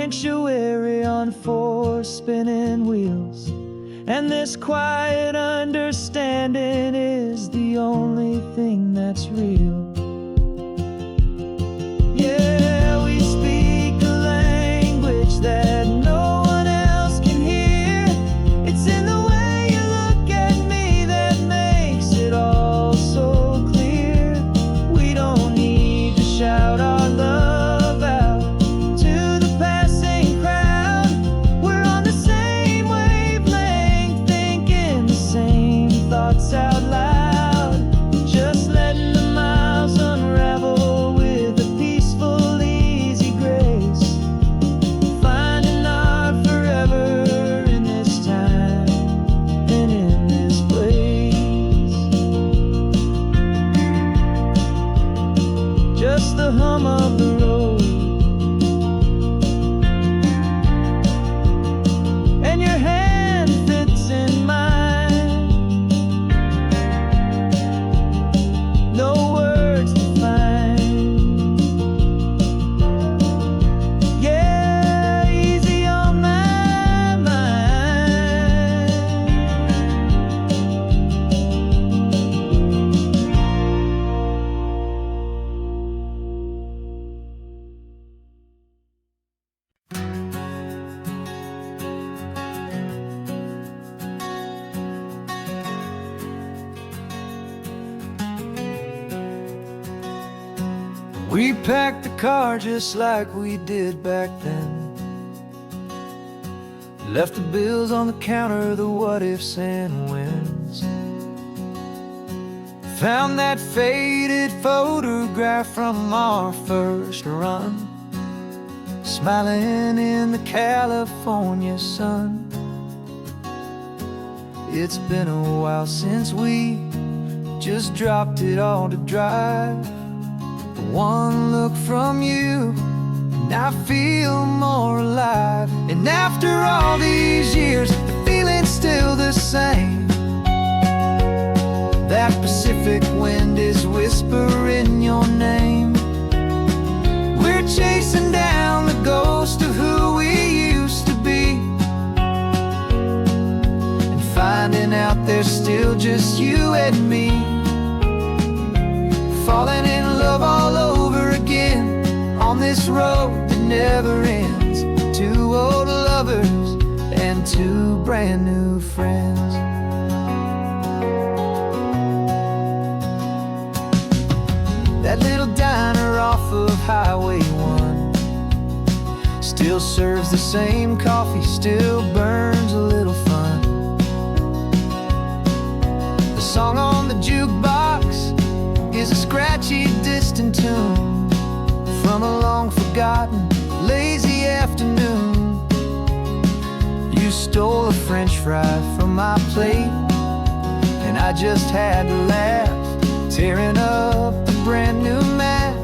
sanctuary on four spinning wheels. And this quiet understanding is the only thing that's real. Yeah, we speak a language that no one else can hear. It's in the way you look at me that makes it all so clear. We don't need to shout our love out to the passing crowd. We're on the same wavelength, thinking the same thoughts out loud. Just letting the miles unravel with a peaceful, easy grace. Finding our forever in this time and in this place. Just the hum of the road and your hand fits in mine. No words to find. Yeah, easy on my mind. We packed the car just like we did back then. Left the bills on the counter, the what ifs and whens. Found that faded photograph from our first run, smiling in the California sun. It's been a while since we just dropped it all to drive. One look from you and I feel more alive. And after all these years, the feeling's still the same. That Pacific wind is whispering your name. We're chasing down the ghost of who we used to be, and finding out there's still just you and me. Falling in love all over again on this road that never ends. Two old lovers and two brand new friends. That little diner off of Highway 1 still serves the same coffee, still burns a little fun. The song on the jukebox is a scratchy, distant tune from a long forgotten, lazy afternoon. You stole a French fry from my plate, and I just had to laugh, tearing up the brand new map.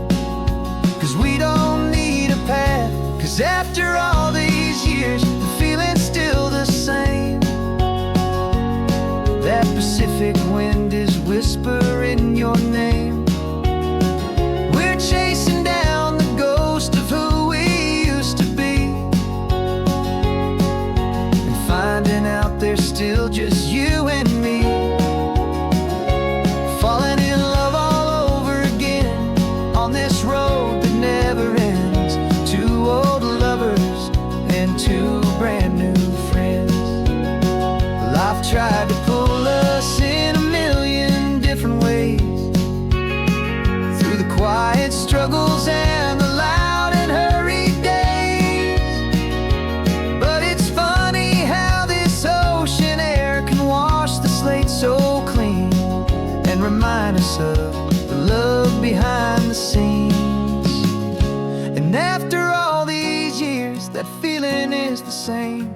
Cause we don't need a path, cause after all these years, the feeling's still the same. That Pacific wind is whispering your name. We're chasing down the ghost of who we used to be, and finding out there's still just you and me. Falling in love all over again on this road that never ends. Two old lovers and two brand new friends. Life tried to pull us in a million different ways, through the quiet struggles and the loud and hurried days. But it's funny how this ocean air can wash the slate so clean and remind us of the love behind the scenes. And after all these years, that feeling is the same.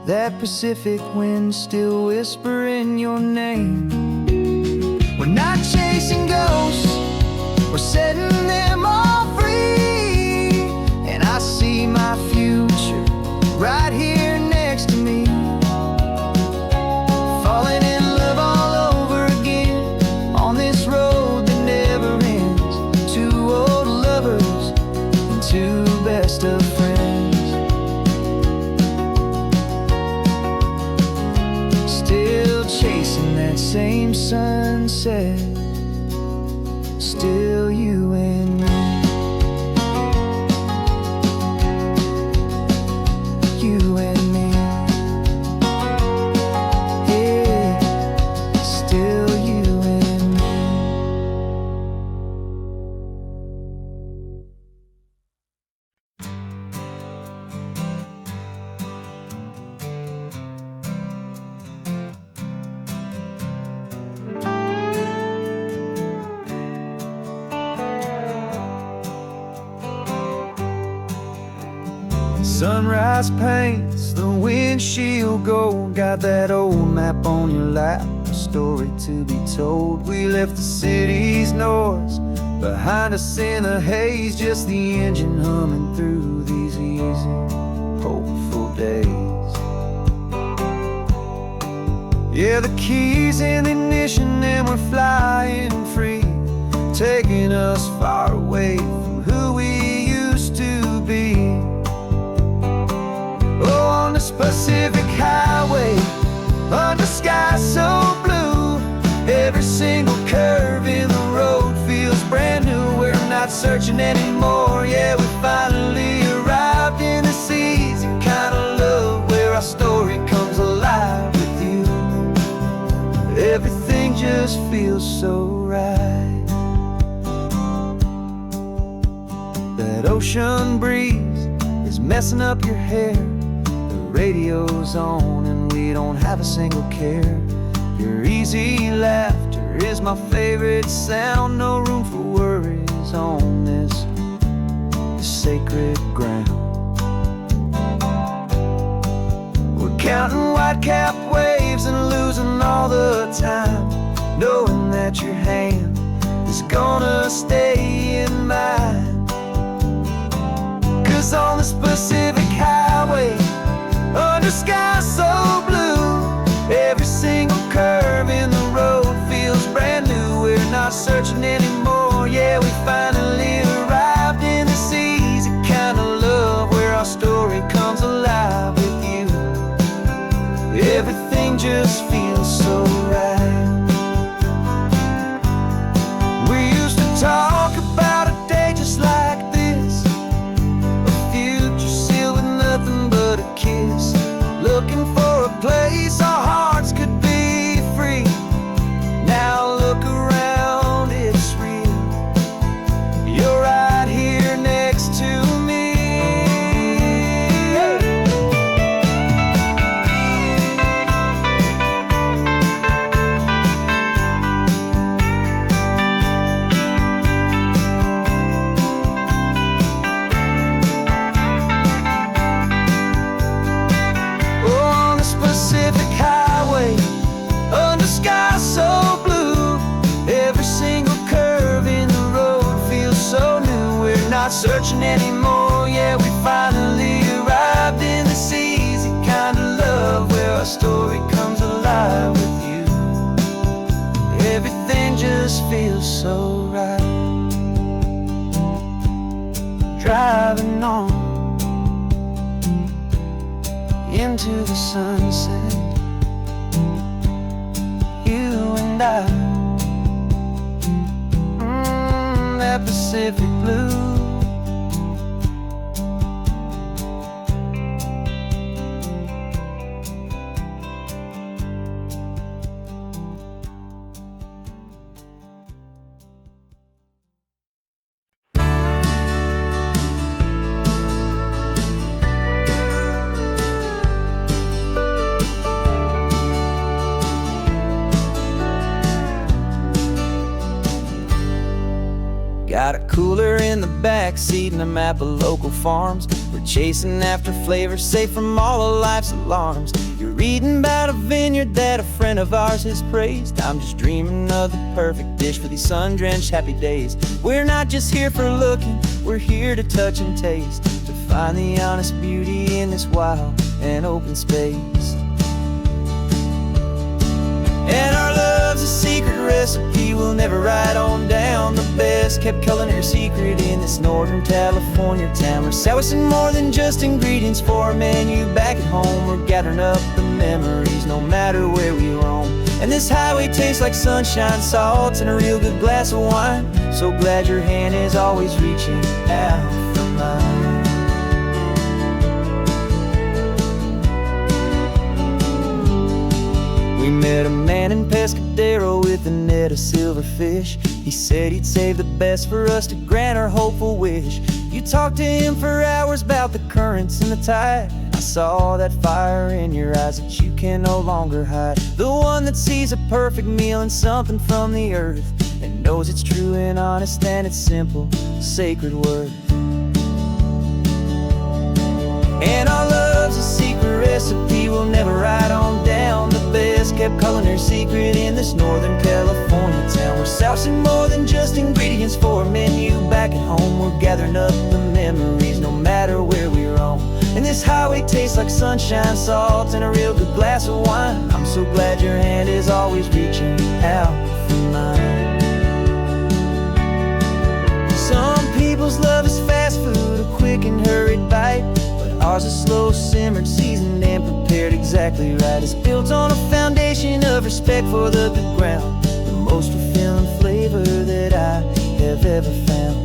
That Pacific wind still whispering your name. We're not chasing ghosts, we're setting them all free. And I see my future right here next to me. Falling in love all over again on this road that never ends. Two old lovers and two best best of friends. Still chasing that same sunset, still you and me. You and me. Yeah, still you and me. Sunrise paints the windshield gold. Got that old map on your lap, a story to be told. We left the city's noise behind us in the haze, just the engine humming through these easy, hopeful days. Yeah, the keys in the ignition and we're flying free, taking us far away from who we used to be. Oh, on this Pacific highway, under sky so blue, every single curve in the road feels brand new. We're not searching anymore, yeah, we finally arrived in this easy kind of love where our story comes alive with you. Everything just feels so right. That ocean breeze is messing up your hair, radio's on and we don't have a single care. Your easy laughter is my favorite sound. No room for worries on this sacred ground. We're counting white-capped waves and losing all the time, knowing that your hand is gonna stay in mine. 'Cause on this Pacific highway, under sky so blue, every single curve in the road feels brand new. We're not searching anymore, yeah, we finally arrived in this easy kind of love where our story comes alive with you. Everything just feels so right. We used to talk about a day just like this, a future sealed with nothing but a kiss, looking for a place our hearts could be free. Now look around, it's real. You're right here next to me. Pacific highway, under sky so blue, every single curve in the road feels so new. We're not searching anymore, yeah, we finally arrived in this easy kind of love where our story comes alive with you. Everything just feels so right. Driving on into the sunset, you and I, that Pacific blue. Got a cooler in the back seat and a map of local farms. We're chasing after flavor safe from all of life's alarms. You're reading about a vineyard that a friend of ours has praised. I'm just dreaming of the perfect dish for these sun-drenched happy days. We're not just here for looking, we're here to touch and taste, to find the honest beauty in this wild and open space. And our love love's a secret recipe we'll never write on down. The best kept culinary secret in this Northern California town. We're salvaging more than just ingredients for a menu back at home. We're gathering up the memories no matter where we roam. And this highway tastes like sunshine, salt, and a real good glass of wine. So glad your hand is always reaching out for mine. We met a man in Pescadero with a net of silverfish. He said he'd save the best for us to grant our hopeful wish. You talked to him for hours about the currents and the tide. I saw that fire in your eyes that you can no longer hide. The one that sees a perfect meal and something from the earth, and knows it's true and honest and it's simple, sacred worth. And our love's a secret recipe we'll never write on down. The best kept culinary secret in this Northern California town. We're sourcing more than just ingredients for a menu back at home. We're gathering up the memories no matter where we roam. And this highway tastes like sunshine, salt, and a real good glass of wine. I'm so glad your hand is always reaching out for mine. Some people's love is fast food, a quick and hurried bite. Ours is slow simmered, seasoned, and prepared exactly right. It's built on a foundation of respect for the good ground, the most fulfilling flavor that I have ever found.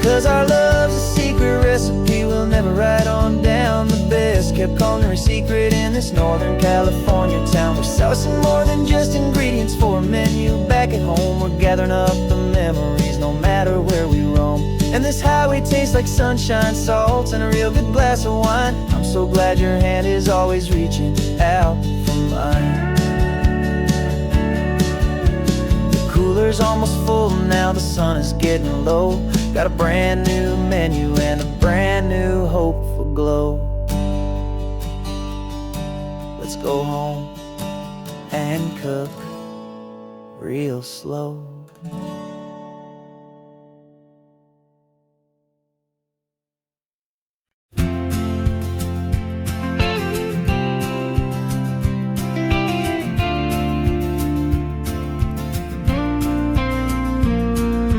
'Cause our love's a secret recipe we'll never write on down. The best kept culinary secret in this Northern California town. We're sourcing more than just ingredients for a menu back at home. We're gathering up the memories no matter where we roam. And this highway tastes like sunshine, salt, and a real good glass of wine. I'm so glad your hand is always reaching out for mine. The cooler's almost full now, the sun is getting low. Got a brand new menu and a brand new hopeful glow. Let's go home and cook real slow.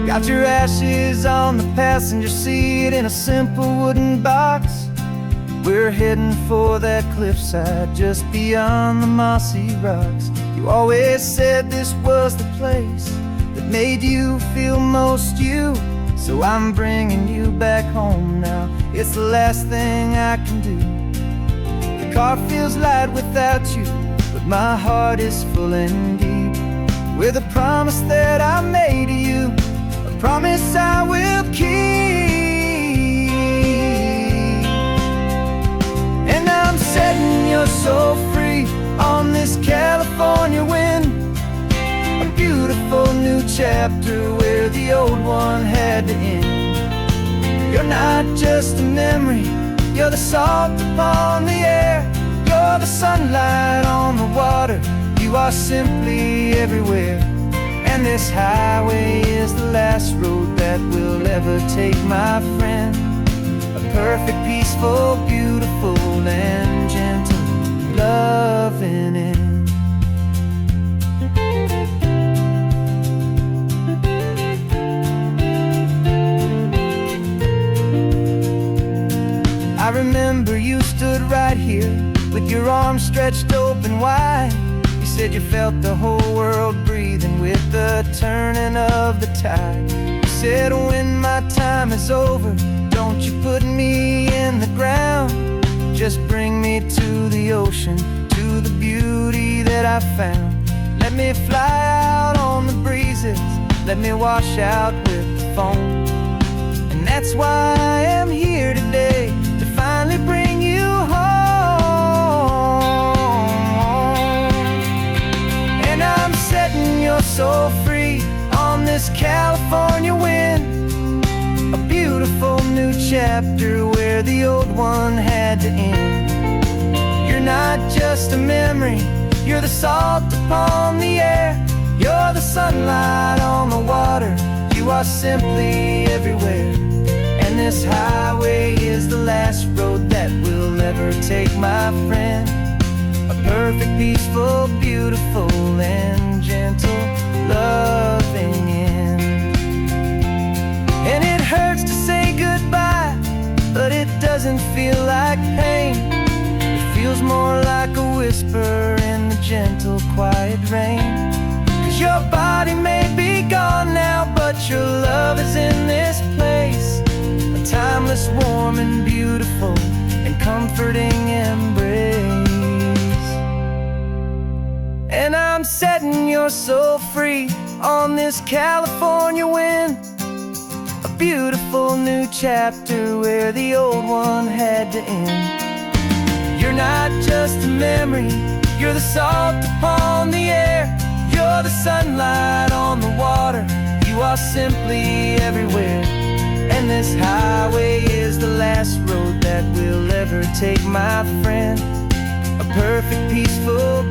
Got your ashes on the passenger seat in a simple wooden box. We're heading for that cliffside just beyond the mossy rocks. You always said this was the place that made you feel most you. So I'm bringing you back home now. It's the last thing I can do. The car feels light without you, but my heart is full and deep with a promise that I made to you. Promise I will keep. And I'm setting your soul free on this California wind. A beautiful new chapter where the old one had to end. You're not just a memory, you're the salt upon the air. You're the sunlight on the water, you are simply everywhere. And this highway is the last road that we'll ever take, my friend. A perfect, peaceful, beautiful, and gentle loving end. I remember you stood right here with your arms stretched open wide. You said you felt the whole world breathing with the turning of the tide. You said when my time is over, don't you put me in the ground. Just bring me to the ocean, to the beauty that I found. Let me fly out on the breezes, let me wash out with the foam. And that's why I am here today, to finally bring you home. And I'm setting your soul free on this California wind. A beautiful new chapter where the old one had to end. You're not just a memory, You're the salt upon the air, you're the sunlight on the water. You are simply everywhere, and this highway is the last road that will ever take, my friend. A perfect, peaceful, beautiful, and gentle, loving end. And it hurts to say goodbye, but it doesn't feel like pain. It feels more like a whisper in the gentle, quiet rain. 'Cause your body may be gone now, but your love is in this place. A timeless, warm, and beautiful, and comforting embrace. And I'm setting your soul free on this California wind. A beautiful new chapter where the old one had to end. You're not just a memory, you're the salt upon the air, you're the sunlight on the water. You are simply everywhere, and this highway is the last road that we'll ever take, my friend. A perfect, peaceful,